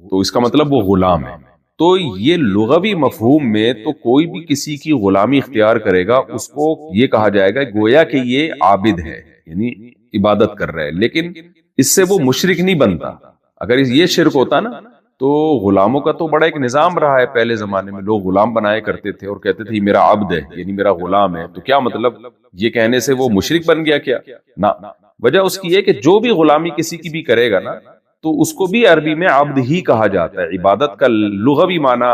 تو اس کا مطلب وہ غلام ہے. تو یہ لغوی مفہوم میں تو کوئی بھی کسی کی غلامی اختیار کرے گا اس کو یہ کہا جائے گا گویا کہ یہ عابد ہے, یعنی عبادت کر رہا ہے, لیکن اس سے وہ مشرک نہیں بنتا. اگر یہ شرک ہوتا نا تو غلاموں کا تو بڑا ایک نظام رہا ہے پہلے زمانے میں, لوگ غلام بنایا کرتے تھے اور کہتے تھے یہ میرا عبد ہے, یعنی میرا غلام ہے. تو کیا مطلب یہ کہنے سے وہ مشرک بن گیا کیا؟ نہ, وجہ اس کی ہے کہ جو بھی غلامی کسی کی بھی کرے گا نا تو اس کو بھی عربی میں عبد ہی کہا جاتا ہے, عبادت کا لغوی معنی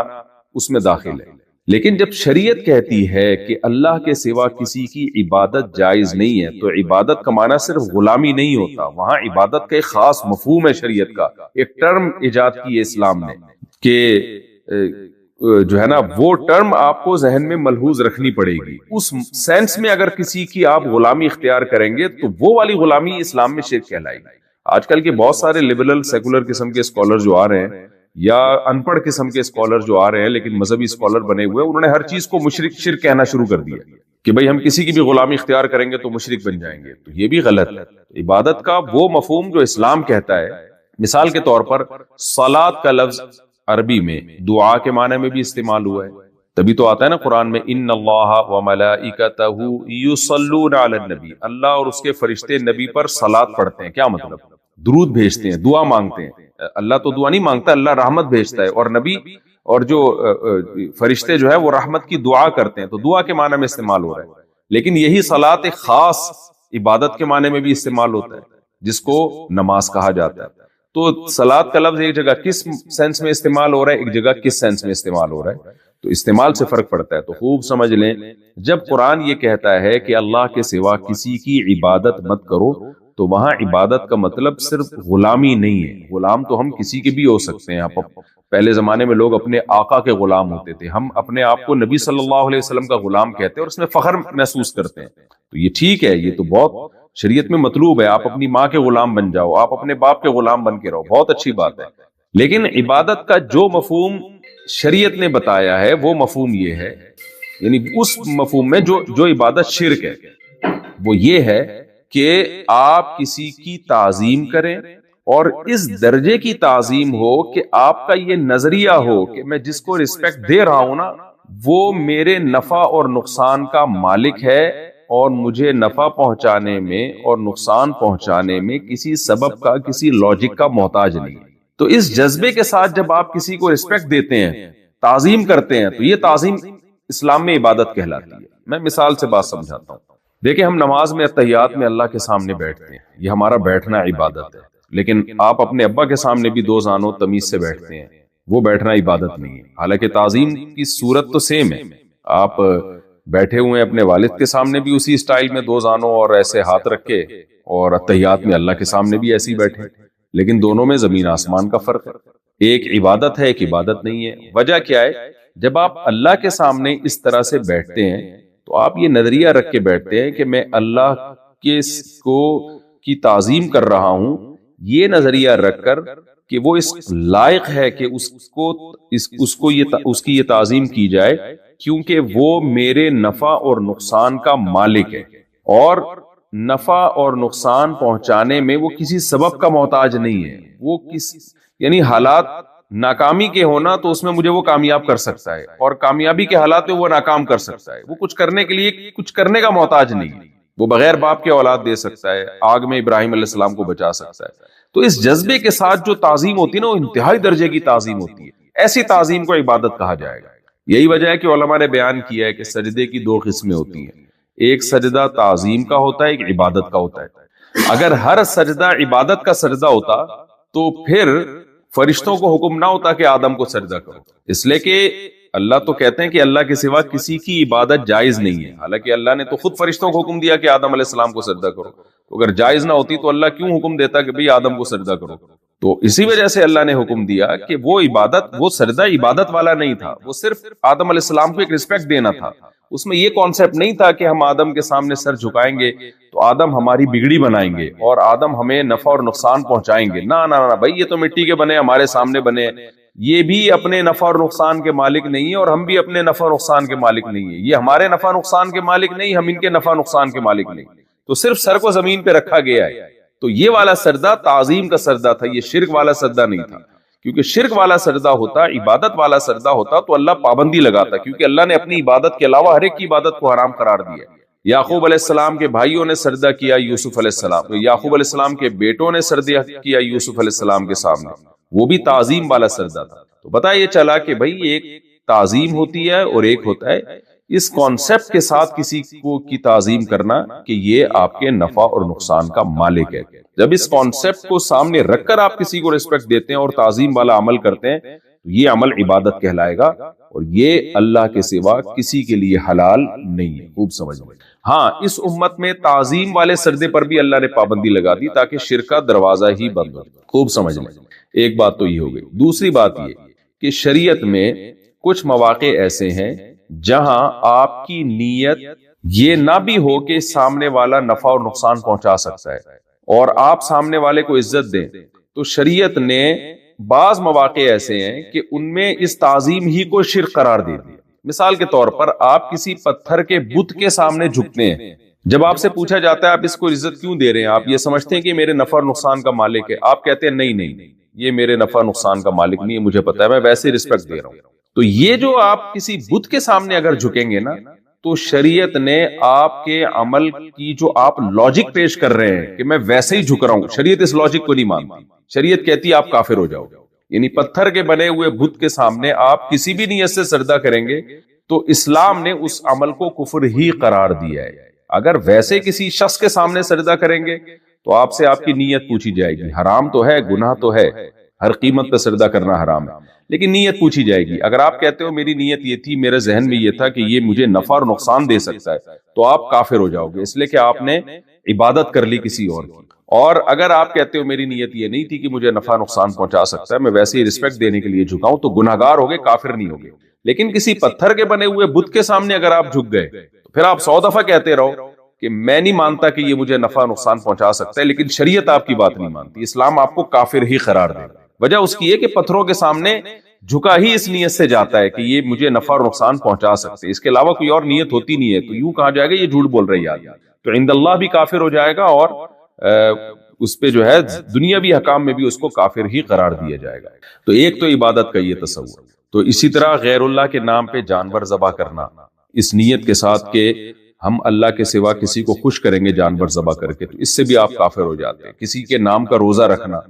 اس میں داخل ہے. لیکن جب شریعت کہتی ہے کہ اللہ کے سوا کسی کی عبادت جائز نہیں ہے تو عبادت کا معنی صرف غلامی نہیں ہوتا, وہاں عبادت کا ایک خاص مفہوم ہے شریعت کا, ایک ٹرم ایجاد کی ہے اسلام نے کہ جو ہے نا وہ ٹرم آپ کو ذہن میں ملحوظ رکھنی پڑے گی. اس سینس میں اگر کسی کی آپ غلامی اختیار کریں گے تو وہ والی غلامی اسلام میں شرک کہلائے گی. آج کل کے بہت سارے لبرل سیکولر قسم کے اسکالر جو آ رہے ہیں یا ان پڑھ قسم کے اسکالر جو آ رہے ہیں لیکن مذہبی اسکالر بنے ہوئے, انہوں نے ہر چیز کو مشرک شرک کہنا شروع کر دیا کہ بھئی ہم کسی کی بھی غلامی اختیار کریں گے تو مشرک بن جائیں گے. تو یہ بھی غلط ہے. عبادت کا وہ مفہوم جو اسلام کہتا ہے, مثال کے طور پر صلاۃ کا لفظ عربی میں دعا کے معنی میں بھی استعمال ہوا ہے, تبھی تو آتا ہے نا قرآن میں ان اللہ وملائکتہ یصلون علی النبی, اللہ اور اس کے فرشتے نبی پر صلاۃ پڑھتے ہیں. کیا مطلب؟ درود بھیجتے ہیں, دعا مانگتے ہیں. اللہ تو دعا نہیں مانگتا, اللہ رحمت بھیجتا ہے, اور نبی اور جو فرشتے جو ہے وہ رحمت کی دعا کرتے ہیں, تو دعا کے معنی میں استعمال ہو رہا ہے. لیکن یہی صلاۃ ایک خاص عبادت کے معنی میں بھی استعمال ہوتا ہے جس کو نماز کہا جاتا ہے. تو صلاۃ کا لفظ ایک جگہ کس سینس میں استعمال ہو رہا ہے, ایک جگہ کس سینس میں استعمال ہو رہا ہے, تو استعمال سے فرق پڑتا ہے. تو خوب سمجھ لیں, جب قرآن یہ کہتا ہے کہ اللہ کے سوا کسی کی عبادت مت کرو تو وہاں عبادت کا مطلب صرف غلامی نہیں ہے. غلام تو ہم کسی کے بھی ہو سکتے ہیں. پہلے زمانے میں لوگ اپنے آقا کے غلام ہوتے تھے, ہم اپنے آپ کو نبی صلی اللہ علیہ وسلم کا غلام کہتے ہیں اور اس میں فخر محسوس کرتے ہیں. تو یہ ٹھیک ہے, یہ تو بہت شریعت میں مطلوب ہے. آپ اپنی ماں کے غلام بن جاؤ, آپ اپنے باپ کے غلام بن کے رہو, بہت اچھی بات ہے. لیکن عبادت کا جو مفہوم شریعت نے بتایا ہے وہ مفہوم یہ ہے, یعنی اس مفہوم میں جو عبادت شرک ہے وہ یہ ہے کہ آپ کسی کی تعظیم کریں اور اس درجے کی تعظیم ہو کہ آپ کا یہ نظریہ ہو کہ میں جس کو رسپیکٹ دے رہا ہوں نا وہ میرے نفع اور نقصان کا مالک ہے اور مجھے نفع پہنچانے میں اور نقصان پہنچانے میں کسی سبب کا, کسی لاجک کا محتاج نہیں. تو اس جذبے کے ساتھ جب آپ کسی کو رسپیکٹ دیتے ہیں, تعظیم کرتے ہیں, تو یہ تعظیم اسلام میں عبادت کہلاتی ہے. میں مثال سے بات سمجھاتا ہوں. دیکھیں ہم نماز میں اتحیات میں اللہ کے سامنے بیٹھتے ہیں, یہ ہمارا بیٹھنا عبادت ہے. لیکن آپ اپنے ابا کے سامنے بھی دو زانوں تمیز سے بیٹھتے ہیں, وہ بیٹھنا عبادت نہیں ہے. حالانکہ تعظیم کی صورت تو سیم ہے. آپ بیٹھے ہوئے اپنے والد کے سامنے بھی اسی اسٹائل میں دو زانوں اور ایسے ہاتھ رکھ کے, اور اتحیات میں اللہ کے سامنے بھی ایسے ہی بیٹھے, لیکن دونوں میں زمین آسمان کا فرق ہے. ایک عبادت ہے, ایک عبادت نہیں ہے. وجہ کیا ہے؟ جب آپ اللہ کے سامنے اس طرح سے بیٹھتے ہیں تو آپ یہ نظریہ رکھ کے بیٹھتے ہیں کہ میں اللہ کی تعظیم کر رہا ہوں, یہ نظریہ رکھ کر کہ وہ اس لائق ہے کہ اس کی یہ تعظیم کی جائے کیونکہ وہ میرے نفع اور نقصان کا مالک ہے, اور نفع اور نقصان پہنچانے میں وہ کسی سبب کا محتاج نہیں ہے. وہ یعنی حالات ناکامی کے ہونا تو اس میں مجھے وہ کامیاب کر سکتا ہے, اور کامیابی کے حالات میں وہ ناکام کر سکتا ہے. وہ کچھ کرنے کے لیے کچھ کرنے کا محتاج نہیں ہے. وہ بغیر باپ کے اولاد دے سکتا ہے, آگ میں ابراہیم علیہ السلام کو بچا سکتا ہے. تو اس جذبے کے ساتھ جو تعظیم ہوتی ہے نا وہ انتہائی درجے کی تعظیم ہوتی ہے. ایسی تعظیم کو عبادت کہا جائے گا. یہی وجہ ہے کہ علماء نے بیان کیا ہے کہ سجدے کی دو قسمیں ہوتی ہیں, ایک سجدہ تعظیم کا ہوتا ہے, ایک عبادت کا ہوتا ہے. اگر ہر سجدہ عبادت کا سجدہ ہوتا تو پھر فرشتوں کو حکم نہ ہوتا کہ آدم کو سجدہ کرو, اس لیے کہ اللہ تو کہتے ہیں کہ اللہ کے سوا کسی کی عبادت جائز نہیں ہے. حالانکہ اللہ نے تو خود فرشتوں کو حکم دیا کہ آدم علیہ السلام کو سجدہ کرو. تو اگر جائز نہ ہوتی تو اللہ کیوں حکم دیتا کہ بھئی آدم کو سجدہ کرو؟ تو اسی وجہ سے اللہ نے حکم دیا کہ وہ سجدہ عبادت والا نہیں تھا, وہ صرف آدم علیہ السلام کو ایک رسپیکٹ دینا تھا. اس میں یہ کانسیپٹ نہیں تھا کہ ہم آدم کے سامنے سر جھکائیں گے تو آدم ہماری بگڑی بنائیں گے اور آدم ہمیں نفع اور نقصان پہنچائیں گے. نہ بھائی یہ تو مٹی کے بنے, ہمارے سامنے بنے, یہ بھی اپنے نفع اور نقصان کے مالک نہیں ہے اور ہم بھی اپنے نفع اور نقصان کے مالک نہیں ہیں. یہ ہمارے نفع نقصان کے مالک نہیں، ہم ان کے نفع نقصان کے مالک نہیں. تو صرف سر کو زمین پہ رکھا گیا ہے. تو یہ والا سجدہ تعظیم کا سجدہ تھا، یہ شرک والا سجدہ نہیں تھا. کیونکہ شرک والا سجدہ ہوتا، عبادت والا سجدہ ہوتا تو اللہ پابندی لگاتا، کیونکہ اللہ نے اپنی عبادت کے علاوہ ہر ایک کی عبادت کو حرام قرار دیا. یعقوب علیہ السلام کے بھائیوں نے سجدہ کیا یوسف علیہ السلام، یعقوب علیہ السلام کے بیٹوں نے سجدہ کیا یوسف علیہ السلام کے سامنے، وہ بھی تعظیم والا سجدہ تھا. تو پتہ یہ چلا کہ بھائی ایک تعظیم ہوتی ہے اور ایک ہوتا ہے اس کانسیپٹ کے ساتھ کسی کو کی تعظیم کرنا کہ یہ آپ کے نفع اور نقصان کا مالک ہے. جب اس کانسیپٹ کو سامنے رکھ کر آپ کسی کو رسپیکٹ دیتے ہیں اور تعظیم والا عمل کرتے ہیں تو یہ عمل عبادت کہلائے گا اور یہ اللہ کے سوا کسی کے لیے حلال نہیں ہے. خوب سمجھ لیں. ہاں اس امت میں تعظیم والے سجدے پر بھی اللہ نے پابندی لگا دی تاکہ شرک کا دروازہ ہی بند ہو. خوب سمجھ لیں. ایک بات تو یہ ہو گئی. دوسری بات یہ کہ شریعت میں کچھ مواقع ایسے ہیں جہاں آپ کی نیت یہ نہ بھی ہو کہ سامنے والا نفع اور نقصان پہنچا سکتا ہے اور آپ سامنے والے کو عزت دیں، تو شریعت نے بعض مواقع ایسے ہیں کہ ان میں اس تعظیم ہی کو شرک قرار دے دیا. مثال کے طور پر آپ کسی پتھر کے بت کے سامنے جھکتے ہیں، جب آپ سے پوچھا جاتا ہے آپ اس کو عزت کیوں دے رہے ہیں، آپ یہ سمجھتے ہیں کہ میرے نفع اور نقصان کا مالک ہے، آپ کہتے ہیں نہیں یہ میرے نفع نقصان کا مالک نہیں ہے، مجھے پتا ہے، میں ویسے رسپیکٹ دے رہا ہوں. تو یہ جو آپ کسی بت کے سامنے اگر جھکیں گے نا تو شریعت نے آپ کے عمل کی جو آپ لاجک پیش کر رہے ہیں کہ میں ویسے ہی جھک رہا ہوں، شریعت اس لاجک کو نہیں مانتی. شریعت کہتی ہے آپ کافر ہو جاؤ گے. یعنی پتھر کے بنے ہوئے بت کے سامنے آپ کسی بھی نیت سے سجدہ کریں گے تو اسلام نے اس عمل کو کفر ہی قرار دیا ہے. اگر ویسے کسی شخص کے سامنے سجدہ کریں گے تو آپ سے آپ کی نیت پوچھی جائے گی. حرام تو ہے، گناہ تو ہے، ہر قیمت پہ سجدہ کرنا حرام ہے، لیکن نیت پوچھی جائے گی. اگر آپ کہتے ہو میری نیت یہ تھی، میرے ذہن میں یہ تھا کہ یہ مجھے نفع اور نقصان دے سکتا ہے، تو آپ کافر ہو جاؤ گے، اس لیے کہ آپ نے عبادت کر لی کسی اور کی. اور اگر آپ کہتے ہو میری نیت یہ نہیں تھی کہ مجھے نفع نقصان پہنچا سکتا ہے، میں ویسے ہی رسپیکٹ دینے کے لیے جھکاؤں، تو گناہگار ہو گئے، کافر نہیں ہو گئے. لیکن کسی پتھر کے بنے ہوئے بت کے سامنے اگر آپ جھک گئے تو پھر آپ 100 دفعہ کہتے رہو کہ میں نہیں مانتا کہ یہ مجھے نفع نقصان پہنچا سکتا ہے، لیکن شریعت آپ کی بات نہیں مانتی، اسلام آپ کو کافر ہی قرار دے. وجہ اس کی ہے کہ پتھروں کے سامنے جھکا ہی اس نیت سے جاتا ہے کہ یہ مجھے نفع اور نقصان پہنچا سکتے ہیں، اس کے علاوہ کوئی اور نیت ہوتی نہیں ہے. تو یوں کہا جائے گا یہ جھوٹ بول رہی ہے، تو عند اللہ بھی کافر ہو جائے گا اور اس پہ جو ہے دنیاوی حکام میں بھی اس کو کافر ہی قرار دیا جائے گا. تو ایک تو عبادت کا یہ تصور. تو اسی طرح غیر اللہ کے نام پہ جانور ذبح کرنا اس نیت کے ساتھ کہ ہم اللہ کے سوا کسی کو خوش کریں گے جانور ذبح کر کے، تو اس سے بھی آپ کافر ہو جاتے ہیں. کسی کے نام کا روزہ رکھنا،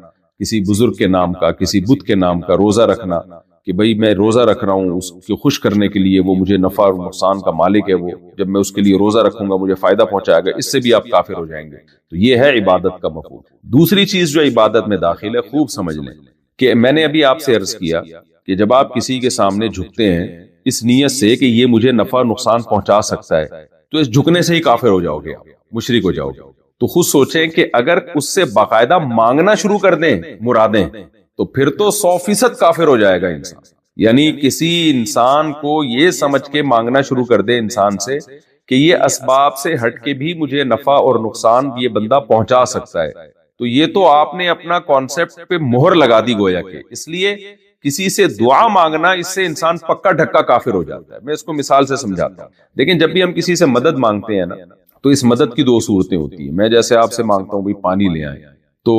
کسی بزرگ کے نام کا، کسی بت کے نام کا روزہ رکھنا کہ بھئی میں روزہ رکھ رہا ہوں اس کو خوش کرنے کے لیے، وہ مجھے نفع اور نقصان کا مالک ہے، وہ جب میں اس کے لیے روزہ رکھوں گا مجھے فائدہ پہنچائے گا، اس سے بھی آپ کافر ہو جائیں گے. تو یہ ہے عبادت کا مفہوم. دوسری چیز جو عبادت میں داخل ہے، خوب سمجھ لیں کہ میں نے ابھی آپ سے عرض کیا کہ جب آپ کسی کے سامنے جھکتے ہیں اس نیت سے کہ یہ مجھے نفع نقصان پہنچا سکتا ہے، تو اس جھکنے سے ہی کافر ہو جاؤ گے، مشرک ہو جاؤ گے. تو خود سوچیں کہ اگر اس سے باقاعدہ مانگنا شروع کر دیں مرادیں تو پھر تو 100% کافر ہو جائے گا انسان. یعنی کسی انسان کو یہ سمجھ کے مانگنا شروع کر دے انسان سے کہ یہ اسباب سے ہٹ کے بھی مجھے نفع اور نقصان یہ بندہ پہنچا سکتا ہے، تو یہ تو آپ نے اپنا کانسیپٹ پہ مہر لگا دی گویا کہ. اس لیے کسی سے دعا مانگنا اس سے انسان پکا ڈھکا کافر ہو جاتا ہے. میں اس کو مثال سے سمجھاتا ہوں. لیکن جب بھی ہم کسی سے مدد مانگتے ہیں نا تو اس مدد کی 2 صورتیں ہوتی ہیں. میں جیسے آپ سے مانگتا ہوں بھائی پانی لے آئیں، تو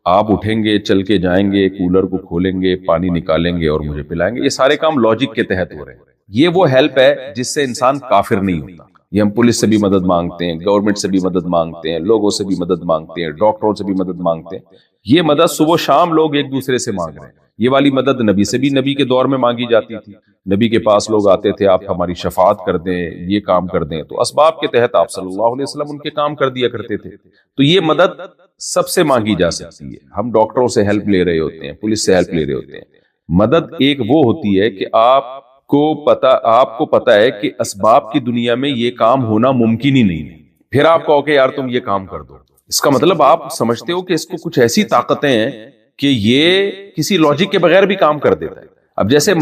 آپ اٹھیں گے، چل کے جائیں گے، کولر کو کھولیں گے، پانی نکالیں گے اور مجھے پلائیں گے. یہ سارے کام لاجک کے تحت ہو رہے ہیں. یہ وہ ہیلپ ہے جس سے انسان کافر نہیں ہوتا. یہ ہم پولیس سے بھی مدد مانگتے ہیں، گورنمنٹ سے بھی مدد مانگتے ہیں، لوگوں سے بھی مدد مانگتے ہیں، ڈاکٹروں سے بھی مدد مانگتے ہیں. یہ مدد صبح و شام لوگ ایک دوسرے سے مانگ رہے ہیں. یہ والی مدد نبی سے بھی نبی کے دور میں مانگی جاتی تھی. نبی کے پاس لوگ آتے تھے، آپ ہماری شفاعت کر دیں، یہ کام کر دیں، تو اسباب کے تحت آپ صلی اللہ علیہ وسلم ان کے کام کر دیا کرتے تھے. تو یہ مدد سب سے مانگی جا سکتی ہے. ہم ڈاکٹروں سے ہیلپ لے رہے ہوتے ہیں، پولیس سے ہیلپ لے رہے ہوتے ہیں. مدد ایک وہ ہوتی ہے کہ آپ کو پتا ہے کہ اسباب کی دنیا میں یہ کام ہونا ممکن ہی نہیں ہے، پھر آپ کہو کہ یار تم یہ کام کر دو. اس کا مطلب آپ سمجھتے ہو کہ اس کو کچھ ایسی طاقتیں ہیں کہ یہ کسی لاجک کے بغیر بھی کام کر دیتا ہے. اب جیسے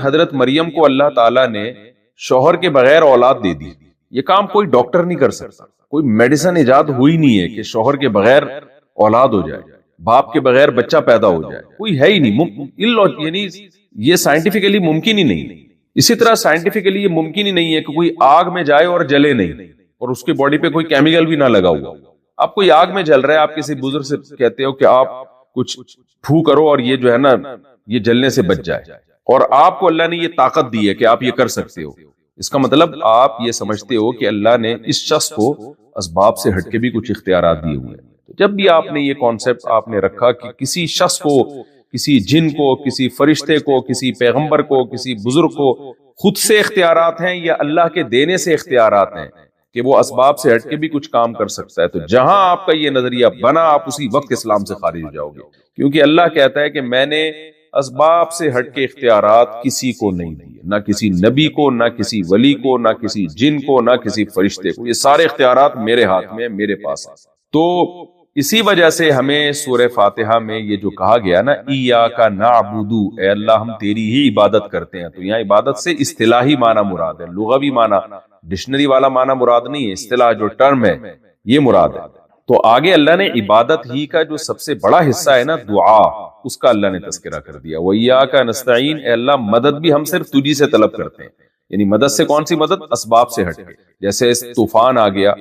حضرت مریم کو اللہ تعالیٰ نے شوہر کے بغیر اولاد دے دی، یہ کام کوئی ڈاکٹر نہیں کر سکتا. کوئی میڈیسن ایجاد ہوئی نہیں ہے کہ شوہر کے بغیر اولاد ہو جائے. باپ کے بغیر بچہ پیدا ہو جائے، کوئی ہے ہی نہیں، یعنی یہ سائنٹیفکلی ممکن ہی نہیں۔ اسی طرح سائنٹیفکلی یہ ممکن ہی نہیں ہے کہ کوئی آگ میں جائے اور جلے نہیں، اور اس کی باڈی پہ کوئی کیمیکل بھی نہ لگا ہوا۔ آپ کوئی آگ میں جل رہا ہے، آپ کسی بزرگ سے کہتے ہو کہ آپ کچھ پھو کرو اور یہ جو ہے نا یہ جلنے سے بچ جائے، اور آپ کو اللہ نے یہ طاقت دی ہے کہ آپ یہ کر سکتے ہو، اس کا مطلب آپ یہ سمجھتے ہو کہ اللہ نے اس شخص کو اسباب سے ہٹ کے بھی کچھ اختیارات دیے ہوئے ہیں۔ جب بھی آپ نے یہ کانسیپٹ آپ نے رکھا کہ کسی شخص کو، کسی جن کو، کسی فرشتے کو، کسی پیغمبر کو، کسی بزرگ کو خود سے اختیارات ہیں یا اللہ کے دینے سے اختیارات ہیں کہ وہ اسباب سے ہٹ کے بھی کچھ کام کر سکتا ہے، تو جہاں آپ کا یہ نظریہ بنا آپ اسی وقت اسلام سے خارج ہو جاؤ گے، کیونکہ اللہ کہتا ہے کہ میں نے اسباب سے ہٹ کے اختیارات کسی کو نہیں دیے، نہ کسی نبی کو، نہ کسی ولی کو، نہ کسی جن کو، نہ کسی فرشتے کو، یہ سارے اختیارات میرے ہاتھ میں، میرے پاس ہیں۔ تو اسی وجہ سے ہمیں سورہ فاتحہ میں یہ جو کہا گیا نا ایاک نعبد، اے اللہ ہم تیری ہی عبادت کرتے ہیں، تو یہاں عبادت سے اصطلاحی معنی مراد ہے، لغوی معنی، ڈکشنری والا معنی مراد نہیں ہے، اصطلاح جو ٹرم ہے یہ مراد ہے۔ تو آگے اللہ نے عبادت ہی کا جو سب سے بڑا حصہ ہے نا دعا، اس کا اللہ نے تذکرہ کر دیا، وَإِيَّاكَ نَسْتَعِينُ، اے اللہ مدد بھی ہم صرف تجھی سے طلب کرتے ہیں، یعنی مدد سے کون سی مدد؟ اسباب سے ہٹ کے، جیسے طوفان آ گیا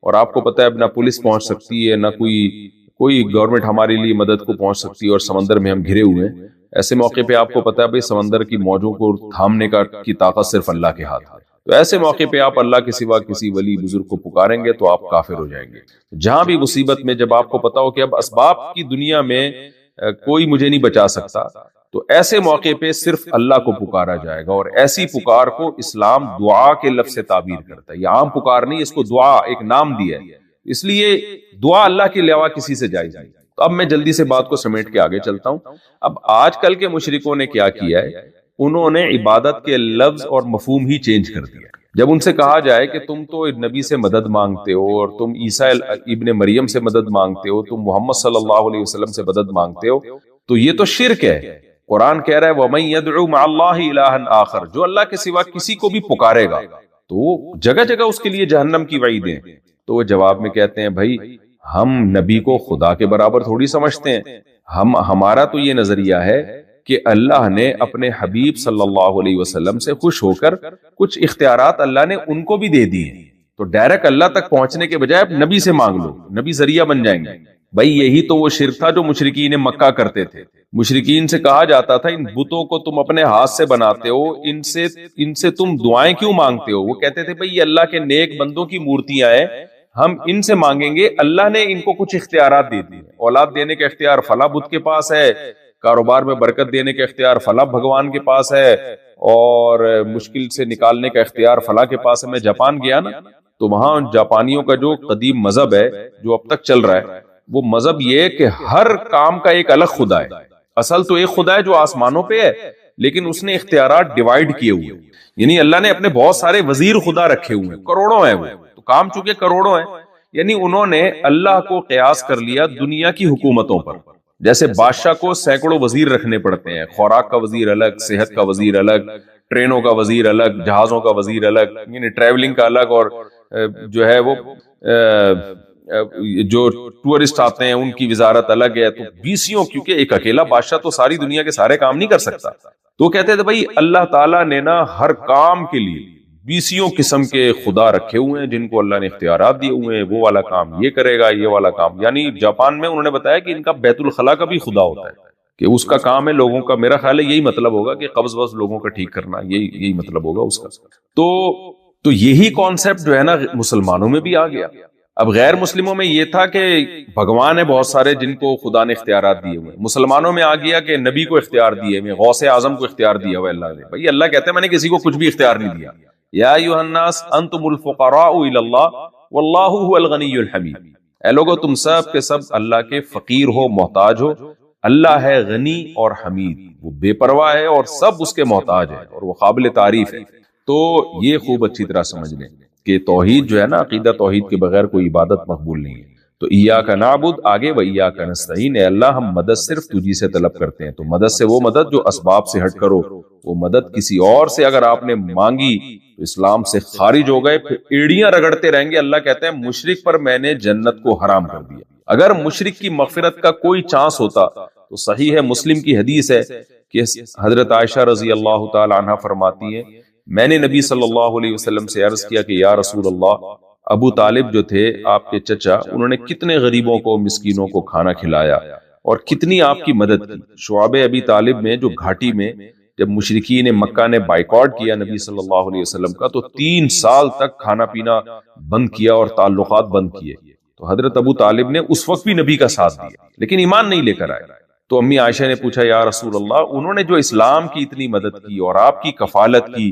اور آپ کو پتہ ہے نہ پولیس پہنچ سکتی ہے، نہ کوئی گورنمنٹ ہمارے لیے مدد کو پہنچ سکتی ہے، اور سمندر میں ہم گھرے ہوئے ہیں، ایسے موقع پہ آپ کو پتہ ہے بھئی سمندر کی موجوں کو تھامنے کی طاقت صرف اللہ کے ہاتھ ہے، تو ایسے موقع پہ آپ اللہ کے سوا کسی ولی بزرگ کو پکاریں گے تو آپ کافر ہو جائیں گے۔ جہاں بھی مصیبت میں جب آپ کو پتا ہو کہ اب اسباب کی دنیا میں کوئی مجھے نہیں بچا سکتا، تو ایسے موقع پہ صرف اللہ کو پکارا جائے گا، اور ایسی پکار کو اسلام دعا کے لفظ سے تعبیر کرتا ہے، یہ عام پکار نہیں، اس کو دعا ایک نام دیا ہے، اس لیے دعا اللہ کے علاوہ کسی سے جائز نہیں۔ تو اب میں جلدی سے بات کو سمیٹ کے آگے چلتا ہوں۔ اب آج کل کے مشرکوں نے کیا کیا ہے، انہوں نے عبادت کے لفظ اور مفہوم ہی چینج کر دیا۔ جب ان سے کہا جائے کہ تم تو نبی سے مدد مانگتے ہو، اور تم عیسیٰ ابن مریم سے مدد مانگتے ہو، تم محمد صلی اللہ علیہ وسلم سے مدد مانگتے ہو، تو یہ تو شرک ہے۔ قرآن کہہ رہا ہے وَمَن يَدْعُ مَعَ اللَّهِ إِلَٰهًا آخر، جو اللہ کے سوا کسی کو بھی پکارے گا تو جگہ جگہ اس کے لیے جہنم کی وعیدیں۔ تو وہ جواب میں کہتے ہیں بھائی ہم نبی کو خدا کے برابر تھوڑی سمجھتے ہیں، ہمارا تو یہ نظریہ ہے کہ اللہ نے اپنے حبیب صلی اللہ علیہ وسلم سے خوش ہو کر کچھ اختیارات اللہ نے ان کو بھی دے دیے، تو ڈائریکٹ اللہ تک پہنچنے کے بجائے اب نبی سے مانگ لو، نبی ذریعہ بن جائیں گے۔ بھائی یہی تو وہ شرک تھا جو مشرکین مکہ کرتے تھے۔ مشرکین سے کہا جاتا تھا ان بتوں کو تم اپنے ہاتھ سے بناتے ہو، ان سے تم دعائیں کیوں مانگتے ہو؟ وہ کہتے تھے بھئی یہ اللہ کے نیک بندوں کی مورتیاں ہیں، ہم ان سے مانگیں گے، اللہ نے ان کو کچھ اختیارات دے دیے، اولاد دینے کا اختیار فلاں بت کے پاس ہے، کاروبار میں برکت دینے کا اختیار فلاں بھگوان کے پاس ہے، اور مشکل سے نکالنے کا اختیار فلاں کے پاس ہے۔ میں جاپان گیا نا، تو وہاں جاپانیوں کا جو قدیم مذہب ہے جو اب تک چل رہا ہے، وہ مذہب یہ کہ ہر کام کا ایک الگ خدا ہے۔ اصل تو ایک خدا ہے جو آسمانوں پہ ہے، لیکن اس نے اختیارات ڈیوائیڈ کیے ہوئے، یعنی اللہ نے اپنے بہت سارے وزیر خدا رکھے ہوئے ہیں، کروڑوں ہیں وہ، تو کام چونکہ کروڑوں ہیں، یعنی انہوں نے اللہ کو قیاس کر لیا دنیا کی حکومتوں پر۔ جیسے بادشاہ کو سینکڑوں وزیر رکھنے پڑتے ہیں، خوراک کا وزیر الگ، صحت کا وزیر الگ، ٹرینوں کا وزیر الگ، جہازوں کا وزیر الگ، یعنی ٹریولنگ کا الگ، اور جو ہے وہ جو ٹورسٹ آتے ہیں ان کی وزارت الگ ہے۔ تو بیسیوں، کیونکہ ایک اکیلا بادشاہ تو ساری دنیا کے سارے کام نہیں کر سکتا، تو کہتے تھے بھائی اللہ تعالیٰ نے نا ہر کام کے لیے بیسیوں قسم کے خدا رکھے ہوئے ہیں جن کو اللہ نے اختیارات دیے ہوئے ہیں، وہ والا کام یہ کرے گا، یہ والا کام۔ یعنی جاپان میں انہوں نے بتایا کہ ان کا بیت الخلاء کا بھی خدا ہوتا ہے، کہ اس کا کام ہے لوگوں کا، میرا خیال ہے یہی مطلب ہوگا کہ قبض وبض لوگوں کا ٹھیک کرنا، یہی مطلب ہوگا اس کا۔ تو یہی کانسیپٹ جو ہے نا مسلمانوں میں بھی آ گیا۔ اب غیر مسلموں میں یہ تھا کہ بھگوان ہے بہت سارے جن کو خدا نے اختیارات دیے ہوئے، مسلمانوں میں آ گیا کہ نبی کو اختیار دیے ہوئے، غوث اعظم کو اختیار دیا ہوا اللہ نے۔ بھائی اللہ کہتے ہیں میں نے کسی کو کچھ بھی اختیار نہیں دیا، یا ایھا الناس انتم الفقراء الی اللہ واللہ هو الغنی الحمید، اے لوگو تم سب کے سب اللہ کے فقیر ہو، محتاج ہو، اللہ ہے غنی اور حمید، وہ بے پرواہ ہے اور سب اس کے محتاج ہے اور وہ قابل تعریف ہے۔ تو یہ خوب اچھی طرح سمجھ لیں کہ توحید جو ہے نا، عقیدہ توحید کے بغیر کوئی عبادت مقبول نہیں ہے۔ تو ایاک نعبد آگے، و ایاک نستعین، اے اللہ ہم مدد صرف تجھی سے طلب کرتے ہیں۔ تو مدد سے وہ مدد جو اسباب سے ہٹ کرو، وہ مدد کسی اور سے اگر آپ نے مانگی تو اسلام سے خارج ہو گئے، پھر ایڑیاں رگڑتے رہیں گے۔ اللہ کہتے ہیں مشرک پر میں نے جنت کو حرام کر دیا۔ اگر مشرک کی مغفرت کا کوئی چانس ہوتا تو صحیح ہے مسلم کی حدیث ہے کہ حضرت عائشہ رضی اللہ تعالی عنہ فرماتی ہیں میں نے نبی صلی اللہ علیہ وسلم سے عرض کیا کہ یا رسول اللہ ابو طالب جو تھے آپ کے چچا انہوں نے کتنے غریبوں کو مسکینوں کو کھانا کھلایا اور کتنی آپ کی مدد کی. شعب ابی طالب میں جو گھاٹی میں جب مشرکین مکہ نے بائیکاٹ کیا نبی صلی اللہ علیہ وسلم کا تو 3 سال تک کھانا پینا بند کیا اور تعلقات بند کیے. تو حضرت ابو طالب نے اس وقت بھی نبی کا ساتھ دیا لیکن ایمان نہیں لے کر آئے. تو امی عائشہ نے پوچھا یا رسول اللہ انہوں نے جو اسلام کی اتنی مدد کی اور آپ کی کفالت کی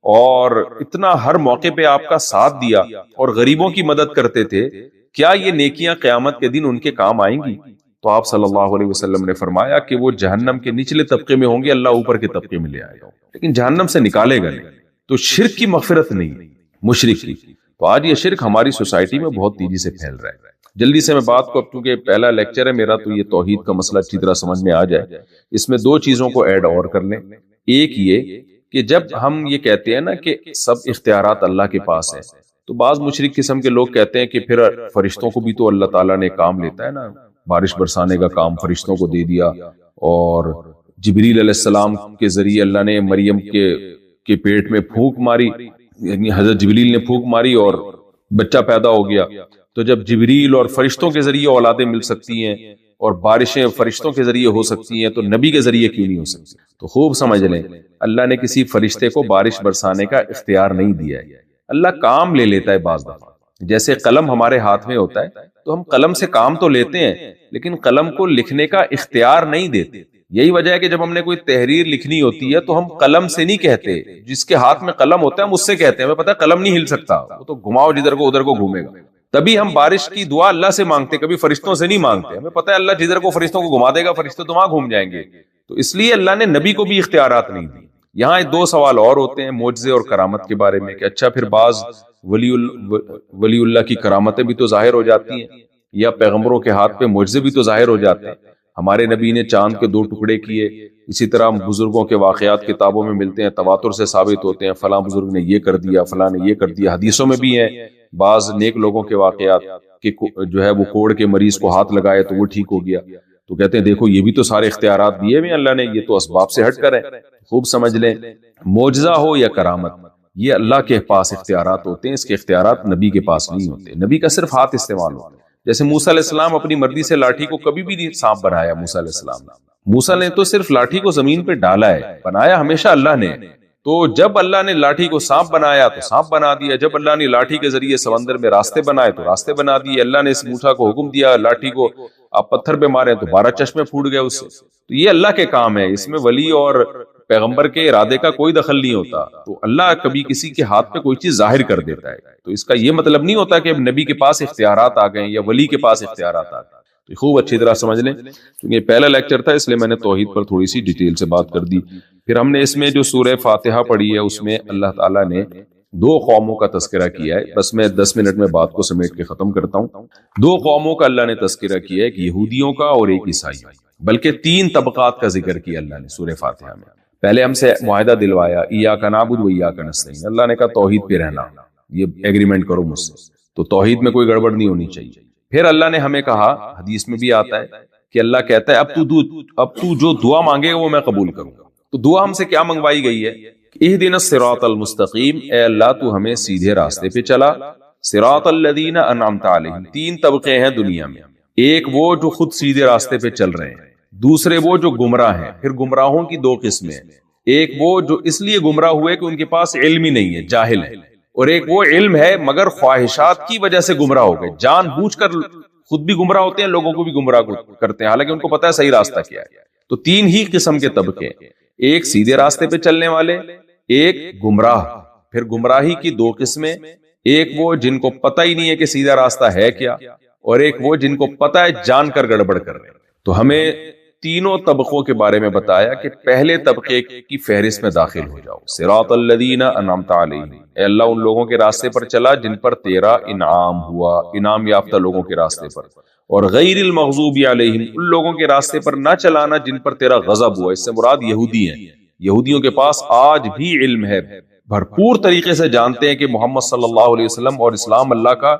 اور اتنا ہر موقع پہ آپ کا ساتھ دیا اور غریبوں کی مدد کرتے تھے کیا یہ نیکیاں قیامت کے دن ان کے کام آئیں گی؟ تو آپ صلی اللہ علیہ وسلم نے فرمایا کہ وہ جہنم کے نچلے طبقے میں ہوں گے اللہ اوپر کے طبقے میں لے آئے گا لیکن جہنم سے نکالے گا نہیں. تو شرک کی مغفرت نہیں مشرک کی. تو آج یہ شرک ہماری سوسائٹی میں بہت تیزی سے پھیل رہا ہے. جلدی سے میں بات کو اب چونکہ پہلا لیکچر ہے میرا تو یہ توحید کا مسئلہ اچھی طرح سمجھ میں آ جائے اس میں 2 چیزوں کو ایڈ اور کر لیں. ایک یہ کہ جب ہم یہ کہتے ہیں نا کہ سب اختیارات اللہ کے پاس ہیں تو بعض مشرک قسم کے لوگ کہتے ہیں کہ پھر فرشتوں کو بھی تو اللہ تعالیٰ نے کام لیتا ہے نا بارش برسانے کا کام فرشتوں کو دے دیا اور جبریل علیہ السلام کے ذریعے اللہ نے مریم کے پیٹ میں پھونک ماری یعنی حضرت جبریل نے پھونک ماری اور بچہ پیدا ہو گیا. تو جب جبریل اور فرشتوں کے ذریعے اولادیں مل سکتی ہیں اور بارشیں فرشتوں کے ذریعے ہو سکتی ہیں تو نبی کے ذریعے کیوں نہیں ہو سکتی؟ تو خوب سمجھ لیں اللہ نے کسی فرشتے کو بارش برسانے کا اختیار نہیں دیا ہے. اللہ کام لے لیتا ہے بعض دفعہ جیسے قلم ہمارے ہاتھ میں ہوتا ہے تو ہم قلم سے کام تو لیتے ہیں لیکن قلم کو لکھنے کا اختیار نہیں دیتے. یہی وجہ ہے کہ جب ہم نے کوئی تحریر لکھنی ہوتی ہے تو ہم قلم سے نہیں کہتے جس کے ہاتھ میں قلم ہوتا ہے ہم اس سے کہتے ہیں ہمیں پتہ ہے قلم نہیں ہل سکتا وہ تو گھماؤ جدھر کو ادھر کو گھومے گا. تبھی ہم بارش کی دعا اللہ سے مانگتے کبھی فرشتوں سے نہیں مانگتے. ہمیں پتہ ہے اللہ جدھر کو فرشتوں کو گھما دے گا فرشتے تو وہاں گھوم جائیں گے. تو اس لیے اللہ نے نبی کو بھی اختیارات نہیں دی. یہاں 2 سوال اور ہوتے ہیں معجزے اور کرامت کے بارے میں کہ اچھا پھر بعض ولی اللہ کی کرامتیں بھی تو ظاہر ہو جاتی ہیں یا پیغمبروں کے ہاتھ پہ معجزے بھی تو ظاہر ہو جاتے ہیں. ہمارے نبی نے چاند کے 2 ٹکڑے کیے. اسی طرح بزرگوں کے واقعات کتابوں میں ملتے ہیں تواتر سے ثابت ہوتے ہیں فلاں بزرگ نے یہ کر دیا فلاں نے یہ کر دیا. حدیثوں میں بھی ہیں بعض نیک لوگوں کے واقعات کہ جو ہے وہ کوڑ کے مریض کو ہاتھ لگائے تو وہ ٹھیک ہو گیا. تو کہتے ہیں دیکھو یہ بھی تو سارے اختیارات دیے ہوئے اللہ نے یہ تو اسباب سے ہٹ کر ہے. خوب سمجھ لیں معجزہ ہو یا کرامت یہ اللہ کے پاس اختیارات ہوتے ہیں اس کے اختیارات نبی کے پاس نہیں ہوتے. نبی کا صرف ہاتھ استعمال ہوتا ہے. جیسے موسیٰ علیہ السلام اپنی مرضی سے لاٹھی کو کبھی بھی نہیں سانپ بنایا. موسیٰ علیہ السلام موسیٰ نے تو صرف لاٹھی کو زمین پہ ڈالا ہے بنایا ہمیشہ اللہ نے. تو جب اللہ نے لاٹھی کو سانپ بنایا تو سانپ بنا دیا. جب اللہ نے لاٹھی کے ذریعے سمندر میں راستے بنائے تو راستے بنا دیے. اللہ نے اس موسیٰ کو حکم دیا لاٹھی کو آپ پتھر پہ مارے تو 12 چشمے پھوٹ گئے اس سے. تو یہ اللہ کے کام ہے اس میں ولی اور پیغمبر کے ارادے کا کوئی دخل نہیں ہوتا. تو اللہ کبھی کسی کے ہاتھ پہ کوئی چیز ظاہر کر دیتا ہے تو اس کا یہ مطلب نہیں ہوتا کہ اب نبی کے پاس اختیارات آ گئے یا ولی کے پاس اختیارات آ گئے. تو خوب اچھی طرح سمجھ لیں کیونکہ پہلا لیکچر تھا اس لیے میں نے توحید پر تھوڑی سی ڈیٹیل سے بات کر دی. پھر ہم نے اس میں جو سورہ فاتحہ پڑھی ہے اس میں اللہ تعالیٰ نے 2 قوموں کا تذکرہ کیا ہے. بس میں 10 منٹ میں بات کو سمیٹ کے ختم کرتا ہوں. 2 قوموں کا اللہ نے تذکرہ کیا ہے ایک یہودیوں کا اور ایک عیسائیوں بلکہ 3 طبقات کا ذکر کیا اللہ نے سورہ فاتحہ میں. پہلے ہم سے معاہدہ دلوایا ایاک نعبد و ایاک نستعین. اللہ نے کہا توحید پہ رہنا یہ ایگریمنٹ کرو مجھ سے تو توحید میں کوئی گڑبڑ نہیں ہونی چاہیے. پھر اللہ نے ہمیں کہا حدیث میں بھی آتا ہے کہ اللہ کہتا ہے اب تو جو دعا مانگے گا وہ میں قبول کروں گا. تو دعا ہم سے کیا منگوائی گئی ہے اہدنا الصراط المستقیم اے اللہ تو ہمیں سیدھے راستے پہ چلا. صراط الذین انعمت علیہم 3 طبقے ہیں دنیا میں. ایک وہ جو خود سیدھے راستے پہ چل رہے ہیں دوسرے وہ جو گمراہ ہیں. پھر گمراہوں کی 2 قسمیں ہیں. ایک وہ جو اس لیے گمراہ ہوئے کہ ان کے پاس علم ہی نہیں ہے جاہل ہے اور ایک وہ علم ہے مگر خواہشات کی وجہ سے گمراہ ہو گئے جان بوجھ کر خود بھی گمراہ ہوتے ہیں لوگوں کو بھی گمراہ کرتے ہیں حالانکہ ان کو پتہ ہے صحیح راستہ کیا ہے. تو 3 ہی قسم کے طبقے ایک سیدھے راستے پہ چلنے والے ایک گمراہ. پھر گمراہی کی 2 قسمیں ایک وہ جن کو پتہ ہی نہیں ہے کہ سیدھا راستہ ہے کیا اور ایک وہ جن کو پتہ ہے جان کر گڑبڑ کر رہے ہیں. تو ہمیں تینوں طبقوں کے بارے میں بتایا کہ پہلے طبقے کی فہرست میں داخل ہو جاؤ. صراط الذین انعمت علیہم اے اللہ ان لوگوں کے راستے پر چلا جن پر تیرا انعام ہوا انعام یافتہ لوگوں کے راستے پر. اور غیر المغضوب علیہم ان لوگوں کے راستے پر نہ چلانا جن پر تیرا غضب ہوا. اس سے مراد یہودی ہیں. یہودیوں کے پاس آج بھی علم ہے بھرپور طریقے سے جانتے ہیں کہ محمد صلی اللہ علیہ وسلم اور اسلام اللہ کا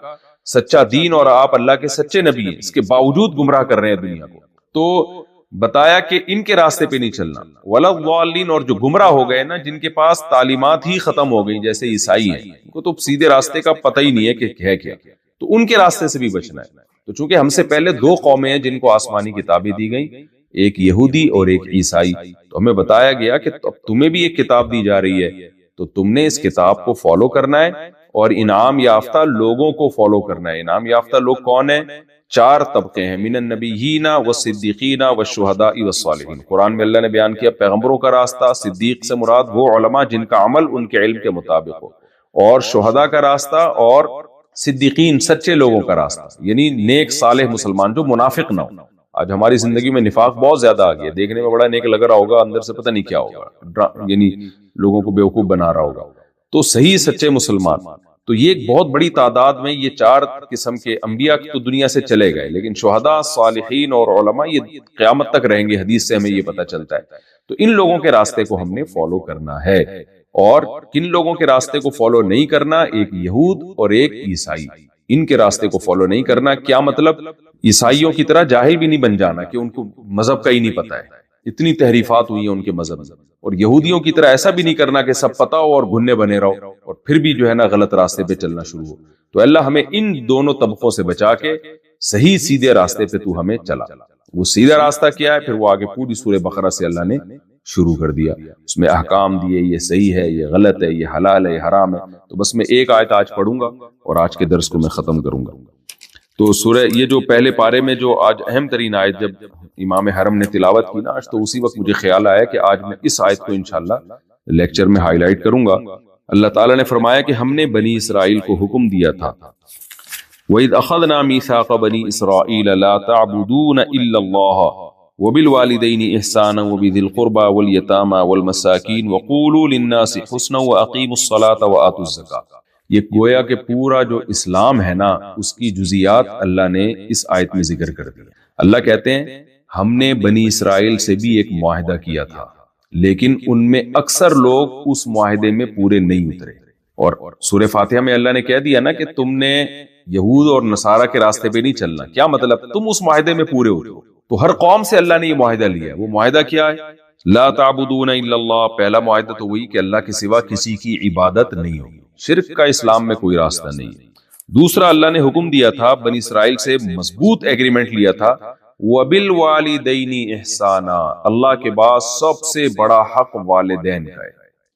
سچا دین اور آپ اللہ کے سچے نبی ہیں، اس کے باوجود گمراہ کر رہے ہیں دنیا کو. تو بتایا کہ ان کے راستے پہ نہیں چلنا. ولا الضالین، اور جو گمراہ ہو گئے نا، جن کے پاس تعلیمات ہی ختم ہو گئی، جیسے عیسائی ہیں، ان کو تو سیدھے راستے کا پتہ ہی نہیں ہے کہ ہے کیا، تو ان کے راستے سے بھی بچنا ہے. تو چونکہ ہم سے پہلے دو قومیں ہیں جن کو آسمانی کتابیں دی گئیں، ایک یہودی اور ایک عیسائی، تو ہمیں بتایا گیا کہ اب تمہیں بھی ایک کتاب دی جا رہی ہے، تو تم نے اس کتاب کو فالو کرنا ہے اور انعام یافتہ لوگوں کو فالو کرنا ہے. انعام یافتہ لوگ کون ہیں؟ 4 طبقے ہیں، من النبیین والصدیقین والشہداء والصالحین. قرآن میں اللہ نے بیان کیا پیغمبروں کا راستہ، صدیق سے مراد وہ علماء جن کا عمل ان کے علم کے مطابق ہو، اور شہداء کا راستہ، اور صدیقین سچے لوگوں کا راستہ، یعنی نیک صالح مسلمان جو منافق نہ ہو. آج ہماری زندگی میں نفاق بہت زیادہ آ گیا، دیکھنے میں بڑا نیک لگ رہا ہوگا، اندر سے پتہ نہیں کیا ہوگا، یعنی لوگوں کو بیوقوف بنا رہا ہوگا. تو صحیح سچے مسلمان، تو یہ ایک بہت بڑی تعداد میں یہ 4 قسم کے انبیاء تو دنیا سے چلے گئے، لیکن شہداء، صالحین اور علماء یہ قیامت تک رہیں گے. حدیث سے ہمیں یہ پتہ چلتا ہے. تو ان لوگوں کے راستے کو ہم نے فالو کرنا ہے. اور کن لوگوں کے راستے کو فالو نہیں کرنا؟ ایک یہود اور ایک عیسائی. ان کے راستے کو فالو نہیں کرنا. کیا مطلب؟ عیسائیوں کی طرح جاہل بھی نہیں بن جانا کہ ان کو مذہب کا ہی نہیں پتہ ہے، اتنی تحریفات ہوئی ہیں ان کے مذہب میں. اور یہودیوں کی طرح ایسا بھی نہیں کرنا کہ سب پتہ ہو اور گھننے بنے رہو اور پھر بھی جو ہے نا غلط راستے پہ چلنا شروع ہو. تو اللہ ہمیں ان دونوں طبقوں سے بچا کے صحیح سیدھے راستے پہ تو ہمیں چلا. وہ سیدھا راستہ کیا ہے؟ پھر وہ آگے پوری سورہ بقرہ سے اللہ نے شروع کر دیا، اس میں احکام دیے، یہ صحیح ہے، یہ غلط ہے، یہ حلال ہے، یہ حرام ہے. تو بس میں ایک آیت آج پڑھوں گا اور آج کے درس کو میں ختم کروں گا. تو سورہ یہ جو پہلے پارے میں جو آج اہم ترین آیت جب امام حرم نے تلاوت کی نا آج، تو اسی وقت مجھے خیال آیا کہ آج میں اس آیت کو انشاءاللہ لیکچر میں ہائی لائٹ کروں گا. اللہ تعالیٰ نے فرمایا کہ ہم نے بنی اسرائیل کو حکم دیا تھا، وَإِذْ أَخَذْنَا مِيثَاقَ بَنِي إِسْرَائِيلَ لَا تَعْبُدُونَ إِلَّا اللَّهَ وَبِالْوَالِدَيْنِ إِحْسَانًا وَبِذِي الْقُرْبَى وَالْيَتَامَى وَالْمَسَاكِينِ وَقُولُوا لِلنَّاسِ حُسْنًا وَأَقِيمُوا الصَّلَاةَ وَآتُوا الزَّكَاةَ. یہ گویا کہ پورا جو اسلام ہے نا، اس کی جزیات اللہ نے اس آیت میں ذکر کر دی. اللہ کہتے ہیں ہم نے بنی اسرائیل سے بھی ایک معاہدہ کیا تھا، لیکن ان میں اکثر لوگ اس معاہدے میں پورے نہیں اترے. اور سورہ فاتحہ میں اللہ نے کہہ دیا نا کہ تم نے یہود اور نصارہ کے راستے پہ نہیں چلنا. کیا مطلب؟ تم اس معاہدے میں پورے اترو. تو ہر قوم سے اللہ نے یہ معاہدہ لیا ہے. وہ معاہدہ کیا ہے؟ لا تعبدون الا اللہ. پہلا معاہدہ تو وہی کہ اللہ کے سوا کسی کی عبادت نہیں ہوگی، شرک کا اسلام میں کوئی راستہ نہیں ہے. دوسرا اللہ نے حکم دیا تھا، بنی اسرائیل سے مضبوط ایگریمنٹ لیا تھا، وَبِالْوَالِدَيْنِ إِحْسَانًا. اللہ کے بعد سب سے بڑا حق والدین کا ہے.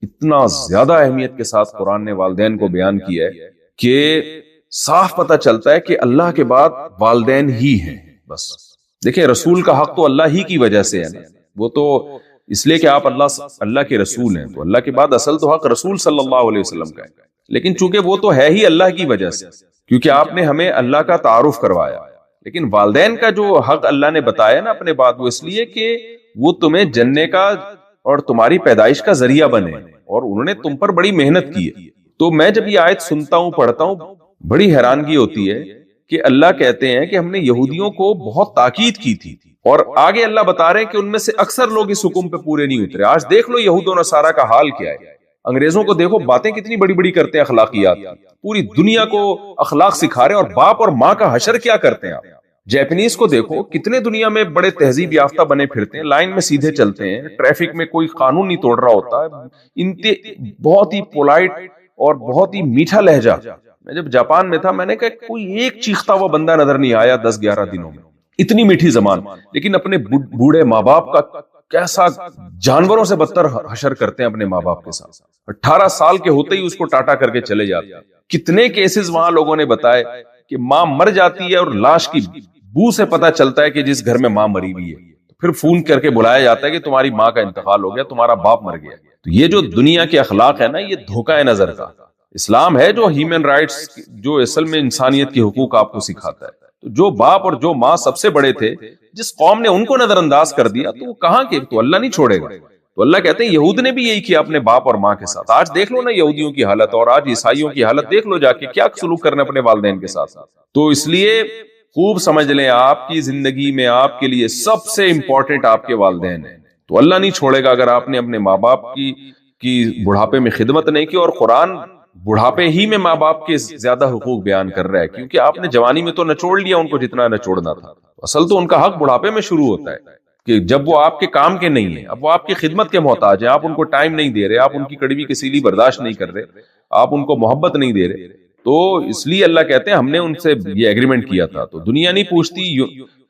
اتنا زیادہ اہمیت کے ساتھ قرآن نے والدین کو بیان کیا ہے کہ صاف پتہ چلتا ہے کہ اللہ کے بعد والدین ہی ہیں. بس دیکھیں، رسول کا حق تو اللہ ہی کی وجہ سے ہے نا، وہ تو اس لیے کہ آپ اللہ کے رسول ہیں، تو اللہ کے بعد اصل تو حق رسول صلی اللہ علیہ وسلم کا ہے. لیکن چونکہ وہ تو ہے ہی اللہ کی وجہ سے، کیونکہ آپ نے ہمیں اللہ کا تعارف کروایا. لیکن والدین کا جو حق اللہ نے بتایا نا اپنے بعد، وہ اس لیے کہ وہ تمہیں جننے کا اور تمہاری پیدائش کا ذریعہ بنے، اور انہوں نے تم پر بڑی محنت کی ہے. تو میں جب یہ آیت سنتا ہوں، پڑھتا ہوں، بڑی حیرانگی ہوتی ہے کہ اللہ کہتے ہیں کہ ہم نے یہودیوں کو بہت تاکید کی تھی، اور آگے اللہ بتا رہے ہیں کہ ان میں سے اکثر لوگ اس حکم پہ پورے نہیں اترے. آج دیکھ لو یہود و نصارہ کا حال کیا ہے. انگریزوں کو دیکھو، باتیں کتنی بڑی بڑی کرتے ہیں، اخلاقیات، پوری دنیا کو اخلاق سکھا رہے ہیں، اور باپ اور ماں کا حشر کیا کرتے ہیں. آپ جیپنیز کو دیکھو، کتنے دنیا میں بڑے تہذیب یافتہ بنے پھرتے ہیں، لائن میں سیدھے چلتے ہیں، ٹریفک میں کوئی قانون نہیں توڑ رہا ہوتا ہے، بہت ہی پولائٹ اور بہت ہی میٹھا لہجہ. میں جب جاپان میں تھا، میں نے کہا کوئی ایک چیختا ہوا بندہ نظر نہیں آیا 10-11 دنوں میں. اتنی میٹھی زبان، لیکن اپنے بوڑھے ماں باپ کا کیسا جانوروں سے بدتر حشر کرتے ہیں اپنے ماں باپ کے ساتھ. 18 سال کے ہوتے ہی اس کو ٹاٹا کر کے چلے جاتے ہیں. کتنے کیسز وہاں لوگوں نے بتائے کہ ماں مر جاتی ہے اور لاش کی بو سے پتا چلتا ہے کہ جس گھر میں ماں مری ہوئی ہے، پھر فون کر کے بلایا جاتا ہے کہ تمہاری ماں کا انتقال ہو گیا، تمہارا باپ مر گیا. تو یہ جو دنیا کے اخلاق ہے نا، یہ دھوکہ ہے نظر کا. اسلام ہے جو ہیومن رائٹس، جو اصل میں انسانیت کے حقوق آپ کو سکھاتا ہے. تو جو باپ اور جو ماں سب سے بڑے تھے، جس قوم نے ان کو نظر انداز کر دیا، تو وہ کہاں کے، تو اللہ نہیں چھوڑے گا. تو اللہ کہتے ہیں یہود نے بھی یہی کیا اپنے باپ اور ماں کے ساتھ. آج دیکھ لو نا یہودیوں کی حالت، اور آج عیسائیوں کی حالت دیکھ لو جا کے، کیا سلوک کرنا اپنے والدین کے ساتھ. تو اس لیے خوب سمجھ لیں، آپ کی زندگی میں آپ کے لیے سب سے امپورٹنٹ آپ کے والدین ہیں. تو اللہ نہیں چھوڑے گا اگر آپ نے اپنے ماں باپ کی بڑھاپے میں خدمت نہیں کی. اور قرآن بڑھاپے ہی میں ماں باپ کے زیادہ حقوق بیان کر رہا ہے، کیونکہ آپ نے جوانی میں تو نچوڑ لیا ان کو جتنا نچوڑنا تھا، اصل تو ان کا حق بڑھاپے میں شروع ہوتا ہے کہ جب وہ آپ کے کام کے نہیں ہیں، اب وہ آپ کی خدمت کے محتاج ہیں، آپ ان کو ٹائم نہیں دے رہے، آپ ان کی کڑوی کسیلی برداشت نہیں کر رہے، آپ ان کو محبت نہیں دے رہے، تو اس لیے اللہ کہتے ہیں ہم نے ان سے یہ ایگریمنٹ کیا تھا۔ تو دنیا نہیں پوچھتی،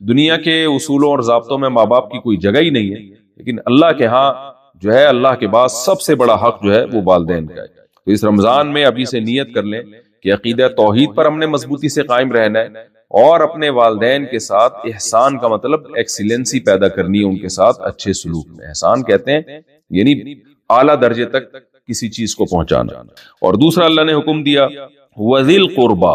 دنیا کے اصولوں اور ضابطوں میں ماں باپ کی کوئی جگہ ہی نہیں ہے، لیکن اللہ کے ہاں جو ہے، اللہ کے بعد سب سے بڑا حق جو ہے وہ والدین کا ہے۔ تو اس رمضان میں ابھی سے نیت کر لیں کہ عقیدہ توحید پر ہم نے مضبوطی سے قائم رہنا ہے، اور اپنے والدین کے ساتھ احسان کا مطلب ایکسیلنسی پیدا کرنی ہے، ان کے ساتھ اچھے سلوک میں۔ احسان کہتے ہیں یعنی اعلیٰ درجے تک کسی چیز کو پہنچانا۔ اور دوسرا اللہ نے حکم دیا وذی القربا،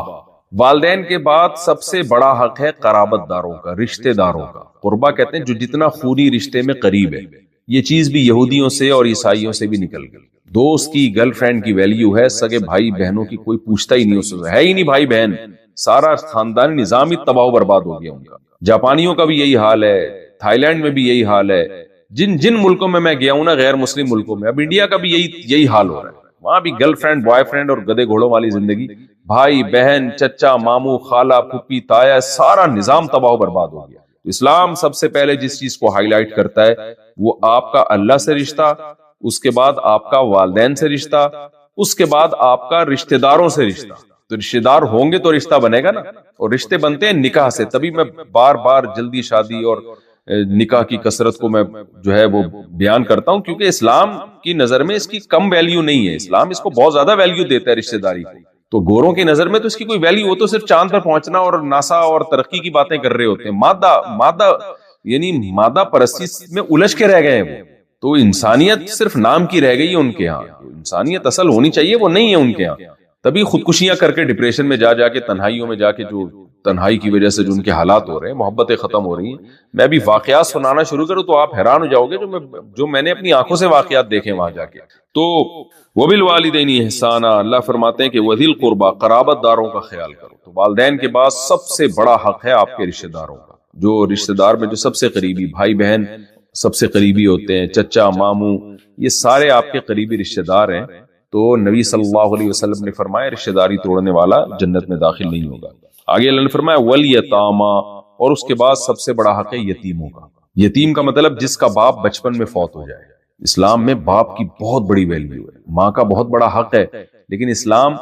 والدین کے بعد سب سے بڑا حق ہے قرابت داروں کا، رشتہ داروں کا۔ قربا کہتے ہیں جو جتنا خونی رشتے میں قریب ہے، یہ چیز بھی یہودیوں سے اور عیسائیوں سے بھی نکل گئی۔ دوست کی گرل فرینڈ کی ویلیو ہے، سگے بھائی بہنوں کی کوئی پوچھتا ہی نہیں، اس ہے ہی نہیں بھائی بہن، سارا خاندانی نظام ہی تباہ و برباد ہو گیا ان کا۔ جاپانیوں کا بھی یہی حال ہے، تھائی لینڈ میں بھی یہی حال ہے، جن ملکوں میں میں گیا ہوں نا، غیر مسلم ملکوں میں، اب انڈیا کا بھی یہی حال ہو رہا ہے، وہاں بھی گرل فرینڈ بوائے فرینڈ اور گدے گھوڑوں والی زندگی، بھائی بہن چچا ماموں خالہ پھپھی تایا، سارا نظام تباہ و برباد ہو گیا۔ اسلام سب سے پہلے جس چیز کو ہائی لائٹ کرتا ہے وہ آپ کا اللہ سے رشتہ، اس کے بعد آپ کا والدین سے رشتہ، اس کے بعد آپ کا رشتہ داروں سے رشتہ۔ تو رشتہ دار ہوں گے تو رشتہ بنے گا نا، اور رشتے بنتے ہیں نکاح سے، تبھی میں بار بار جلدی شادی اور نکاح کی کثرت کو میں جو ہے وہ بیان کرتا ہوں، کیونکہ اسلام کی نظر میں اس کی کم ویلیو نہیں ہے، اسلام اس کو بہت زیادہ ویلیو دیتا ہے رشتہ داری کو۔ تو گوروں کی نظر میں تو اس کی کوئی ویلیو ہو تو صرف چاند پر پہنچنا اور ناسا اور ترقی کی باتیں کر رہے ہوتے ہیں، مادہ یعنی مادہ پرستی میں الجھ کے رہ گئے ہیں وہ، تو انسانیت صرف نام کی رہ گئی ہے ان کے ہاں، انسانیت اصل ہونی چاہیے وہ نہیں ہے ان کے ہاں، تبھی خودکشیاں کر کے ڈپریشن میں جا کے تنہائیوں میں جا کے، جو تنہائی کی وجہ سے جو ان کے حالات ہو رہے ہیں، محبتیں ختم ہو رہی ہیں۔ میں بھی واقعات سنانا شروع کروں تو آپ حیران ہو جاؤ گے، جو میں نے اپنی آنکھوں سے واقعات دیکھے وہاں جا کے۔ تو وبالوالدین احسانا، اللہ فرماتے ہیں کہ وذی القربا، قرابت داروں کا خیال کرو۔ تو والدین کے بعد سب سے بڑا حق ہے آپ کے رشتہ داروں کا، جو رشتہ دار میں جو سب سے قریبی بھائی بہن سب سے قریبی ہوتے ہیں، چچا ماموں، یہ سارے آپ کے قریبی رشتہ دار ہیں۔ تو نبی صلی اللہ علیہ وسلم نے فرمایا رشتہ داری توڑنے والا جنت میں داخل نہیں ہوگا۔ آگے اللہ نے فرمایا والیتاما، اور اس کے بعد سب سے بڑا حق ہے یتیموں کا۔ یتیم کا مطلب جس کا باپ بچپن میں فوت ہو جائے۔ اسلام میں باپ کی بہت بڑی ویلیو ہے، ماں کا بہت بڑا حق ہے، لیکن اسلام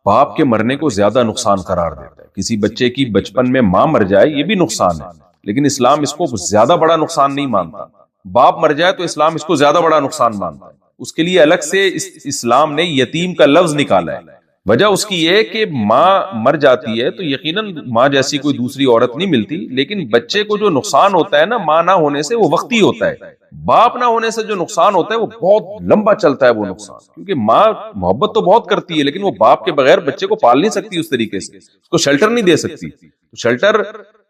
باپ کے مرنے کو زیادہ نقصان قرار دیتا ہے۔ کسی بچے کی بچپن میں ماں مر جائے یہ بھی نقصان ہے، لیکن اسلام اس کو زیادہ بڑا نقصان نہیں مانتا۔ باپ مر جائے تو اسلام اس کو زیادہ بڑا نقصان مانتا ہے، اس کے لیے الگ سے اسلام نے یتیم کا لفظ نکالا ہے۔ وجہ اس کی یہ کہ ماں مر جاتی ہے تو یقیناً ماں جیسی کوئی دوسری عورت نہیں ملتی، لیکن بچے کو جو نقصان ہوتا ہے نا ماں نہ ہونے سے، وہ وقتی ہوتا ہے۔ باپ نہ ہونے سے جو نقصان ہوتا ہے وہ بہت لمبا چلتا ہے وہ نقصان، کیونکہ ماں محبت تو بہت کرتی ہے، لیکن وہ باپ کے بغیر بچے کو پال نہیں سکتی اس طریقے سے، اس کو شیلٹر نہیں دے سکتی۔ شیلٹر،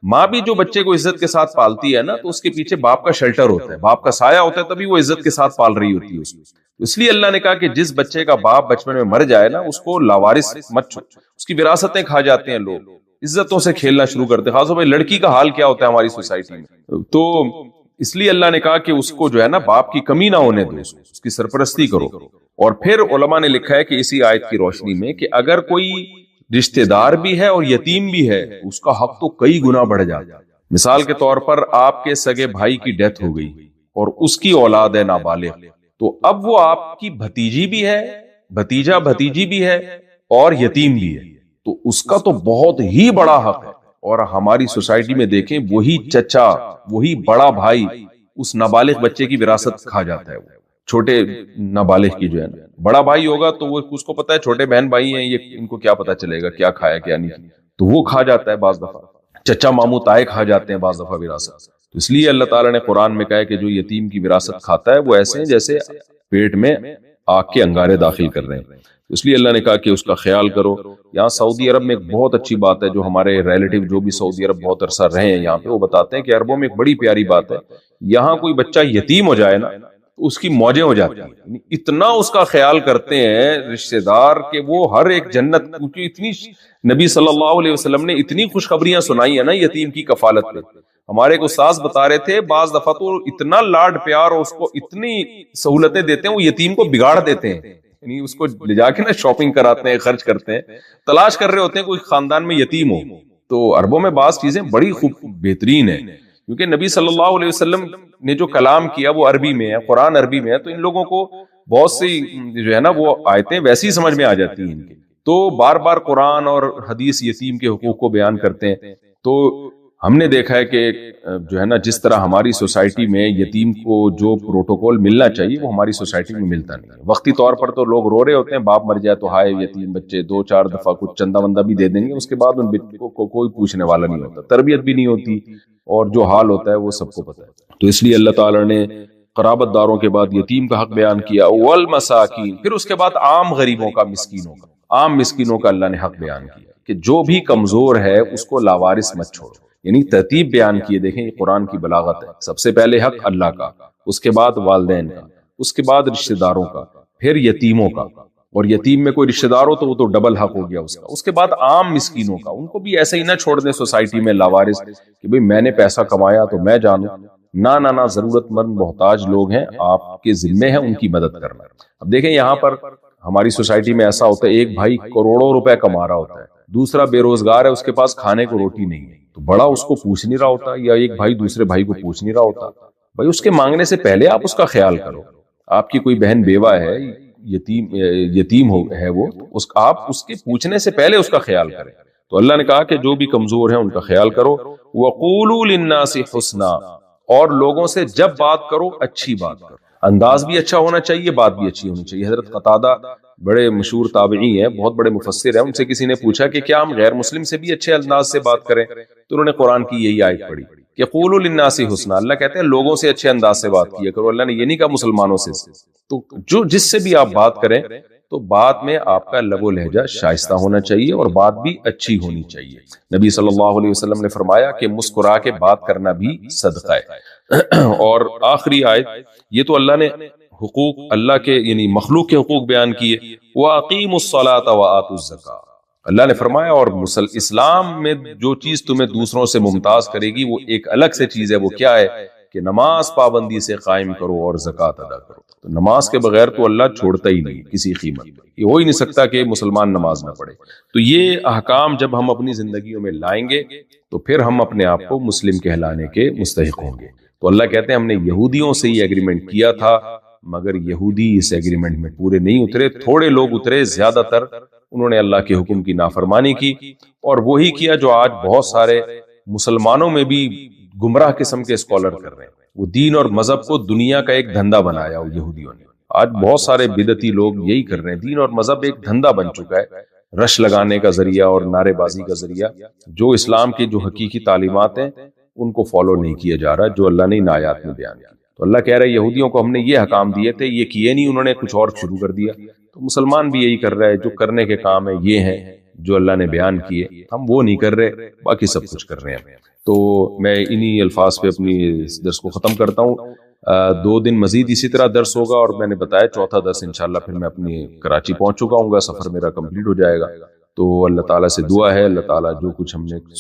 ماں بھی جو بچے کو عزت کے ساتھ پالتی ہے نا، تو اس کے پیچھے باپ کا شیلٹر ہوتا ہے، باپ کا سایہ ہوتا ہے، تبھی وہ عزت کے ساتھ پال رہی ہوتی ہے اس کو۔ اس لیے اللہ نے کہا کہ جس بچے کا باپ بچپن میں مر جائے نا، اس کو لاوارث مت چھوڑ، اس کی وراثتیں کھا جاتے ہیں لوگ، عزتوں سے کھیلنا شروع کرتے ہیں۔ خاص طور پہ لڑکی کا حال کیا ہوتا ہے ہماری سوسائٹی میں، تو اس لیے اللہ نے کہا کہ اس کو جو ہے نا باپ کی کمی نہ ہونے دو، اس کی سرپرستی کرو۔ اور پھر علماء نے لکھا ہے کہ اسی آیت کی روشنی میں کہ اگر کوئی رشتہ دار بھی ہے اور یتیم بھی ہے، اس کا حق تو کئی گنا بڑھ جاتا ہے۔ مثال کے طور پر آپ کے سگے بھائی کی ڈیتھ ہو گئی اور اس کی اولاد ہے نابالغ، تو اب وہ آپ کی بھتیجی بھی ہے، بھتیجا بھتیجی بھی ہے اور یتیم بھی ہے، تو اس کا تو بہت ہی بڑا حق ہے۔ اور ہماری سوسائٹی میں دیکھیں، وہی چچا، وہی بڑا بھائی اس نابالغ بچے کی وراثت کھا جاتا ہے، وہ چھوٹے نابالغ کی جو ہے نا۔ بڑا بھائی ہوگا تو وہ اس کو پتا ہے چھوٹے بہن بھائی ہیں، یہ ان کو کیا پتا چلے گا کیا کھایا کیا نہیں، تو وہ کھا جاتا ہے بعض دفعہ، چچا ماموں تائے کھا جاتے ہیں بعض دفعہ وراثت۔ تو اس لیے اللہ تعالیٰ نے قرآن میں کہا ہے کہ جو یتیم کی وراثت کھاتا ہے وہ ایسے ہیں جیسے پیٹ میں آگ کے انگارے داخل کر رہے ہیں۔ اس لیے اللہ نے کہا کہ اس کا خیال کرو۔ یہاں سعودی عرب میں ایک بہت اچھی بات ہے، جو ہمارے ریلیٹیو جو بھی سعودی عرب بہت عرصہ رہے ہیں یہاں پہ، وہ بتاتے ہیں کہ عربوں میں ایک بڑی پیاری بات ہے، یہاں کوئی بچہ یتیم ہو جائے نا تو اس کی موجیں ہو جاتی ہیں، اتنا اس کا خیال کرتے ہیں رشتہ دار کہ وہ ہر ایک جنت، کیونکہ اتنی نبی صلی اللہ علیہ وسلم نے اتنی خوشخبریاں سنائی ہیں نا یتیم کی کفالت پہ۔ ہمارے ایک استاذ بتا رہے تھے بعض دفعہ تو اتنا لاڈ پیار اور اس کو اتنی سہولتیں دیتے ہیں، وہ یتیم کو بگاڑ دیتے ہیں، یعنی اس کو لے جا کے نا شاپنگ کراتے ہیں، خرچ کرتے ہیں، تلاش کر رہے ہوتے ہیں کوئی خاندان میں یتیم ہو. تو عربوں میں بعض چیزیں بڑی خوب بہترین ہیں، کیونکہ نبی صلی اللہ علیہ وسلم نے جو کلام کیا وہ عربی میں ہے، قرآن عربی میں ہے، تو ان لوگوں کو بہت سی جو ہے نا وہ آیتیں ویسی سمجھ میں آ جاتی ہیں ان کے. تو بار بار قرآن اور حدیث یتیم کے حقوق کو بیان کرتے ہیں. تو ہم نے دیکھا ہے کہ جو ہے نا جس طرح ہماری سوسائٹی میں یتیم کو جو پروٹوکول ملنا چاہیے وہ ہماری سوسائٹی میں ملتا نہیں ہے. وقتی طور پر تو لوگ رو رہے ہوتے ہیں، باپ مر جائے تو ہائے یتیم بچے، 2-4 دفعہ کچھ چندہ وندہ بھی دے دیں گے، اس کے بعد ان بچوں کو کوئی پوچھنے والا نہیں ہوتا، تربیت بھی نہیں ہوتی، اور جو حال ہوتا ہے وہ سب کو پتہ ہے. تو اس لیے اللہ تعالیٰ نے قرابت داروں کے بعد یتیم کا حق بیان کیا، والمساکین، پھر اس کے بعد عام غریبوں کا، مسکینوں کا، عام مسکینوں کا اللہ نے حق بیان کیا کہ جو بھی کمزور ہے اس کو لاوارث مت چھوڑو. یعنی ترتیب بیان کیے، دیکھیں یہ قرآن کی بلاغت ہے. سب سے پہلے حق اللہ کا، اس کے بعد والدین کا، اس کے بعد رشتہ داروں کا، پھر یتیموں کا، اور یتیم میں کوئی رشتہ دار ہو تو وہ تو ڈبل حق ہو گیا اس کا. اس کے بعد عام مسکینوں کا، ان کو بھی ایسے ہی نہ چھوڑ دیں سوسائٹی میں لاوارث کہ بھئی میں نے پیسہ کمایا تو میں جانوں. نہ ضرورت مند محتاج لوگ ہیں، آپ کے ذمے ہیں ان کی مدد کرنا. اب دیکھیں یہاں پر ہماری سوسائٹی میں ایسا ہوتا ہے، ایک بھائی کروڑوں روپے کما رہا ہوتا ہے، دوسرا بے روزگار ہے، اس کے پاس کھانے کو روٹی نہیں ہے، تو بڑا اس کو پوچھ نہیں رہا ہوتا، یا ایک بھائی دوسرے بھائی کو پوچھ نہیں رہا ہوتا. بھائی اس کے مانگنے سے پہلے آپ اس کا خیال کرو. آپ کی کوئی بہن بیوہ ہے، یتیم ہے وہ، آپ اس کے پوچھنے سے پہلے اس کا خیال کریں. تو اللہ نے کہا کہ جو بھی کمزور ہیں ان کا خیال کرو. وَقُولُوا لِلنَّاسِ حُسْنًا، اور لوگوں سے جب بات کرو اچھی بات کرو، انداز بھی اچھا ہونا چاہیے، بات بھی اچھی ہونی چاہیے. حضرت قتادہ بڑے مشہور تابعی ہیں، بہت بڑے مفسر ہیں، ان سے کسی نے پوچھا کہ کیا ہم غیر مسلم سے بھی اچھے انداز سے بات کریں؟ تو انہوں نے قرآن کی یہی آیت پڑھی کہ قولوا للناس حسنا. اللہ کہتے ہیں لوگوں سے اچھے انداز سے بات کیا کرو. اللہ نے یہ نہیں کہا مسلمانوں سے. تو جس سے بھی آپ بات کریں تو بات میں آپ کا لب و لہجہ شائستہ ہونا چاہیے اور بات بھی اچھی ہونی چاہیے. نبی صلی اللہ علیہ وسلم نے فرمایا کہ مسکرا کے بات کرنا بھی صدقہ ہے. اور آخری آیت، یہ تو اللہ نے حقوق اللہ کے یعنی مخلوق کے حقوق بیان کیے. وَأَقِيمُوا الصَّلَاةَ وَآتُوا الزَّكَاةَ، اللہ نے فرمایا اور اسلام میں جو چیز تمہیں دوسروں سے ممتاز کرے گی وہ ایک الگ سے چیز ہے. وہ کیا ہے؟ کہ نماز پابندی سے قائم کرو اور زکوٰۃ ادا کرو. تو نماز کے بغیر تو اللہ چھوڑتا ہی نہیں کسی قیمت پہ. یہ ہو ہی نہیں سکتا کہ مسلمان نماز نہ پڑھے. تو یہ احکام جب ہم اپنی زندگیوں میں لائیں گے تو پھر ہم اپنے آپ کو مسلم کہلانے کے مستحق ہوں گے. تو اللہ کہتے ہیں ہم نے یہودیوں سے یہ ایگریمنٹ کیا تھا، مگر یہودی اس ایگریمنٹ میں پورے نہیں اترے. تھوڑے لوگ اترے، زیادہ تر انہوں نے اللہ کے حکم کی نافرمانی کی. اور وہی کیا جو آج بہت سارے مسلمانوں میں بھی گمراہ قسم کے اسکالر کر رہے ہیں. وہ دین اور مذہب کو دنیا کا ایک دھندا بنایا وہ یہودیوں نے. آج بہت سارے بدعتی لوگ یہی کر رہے ہیں. دین اور مذہب ایک دھندا بن چکا ہے، رش لگانے کا ذریعہ اور نعرے بازی کا ذریعہ. جو اسلام کی جو حقیقی تعلیمات ہیں ان کو فالو نہیں کیا جا رہا جو اللہ نے ان آیات میں بیان کیا. تو اللہ کہہ رہا ہے یہودیوں کو ہم نے یہ حکام دیے تھے، یہ کیے نہیں، انہوں نے کچھ اور شروع کر دیا. تو مسلمان بھی یہی کر رہا ہے، جو کرنے کے کام ہے یہ ہیں جو اللہ نے بیان کیے، ہم وہ نہیں کر رہے، باقی سب کچھ کر رہے ہیں. تو میں انہی الفاظ پہ اپنی درس کو ختم کرتا ہوں. 2 دن مزید اسی طرح درس ہوگا، اور میں نے بتایا چوتھا درس انشاءاللہ پھر میں اپنی کراچی پہنچ چکا ہوں گا، سفر میرا کمپلیٹ ہو جائے گا. تو اللہ تعالیٰ سے دعا ہے، اللہ تعالیٰ جو کچھ ہم نے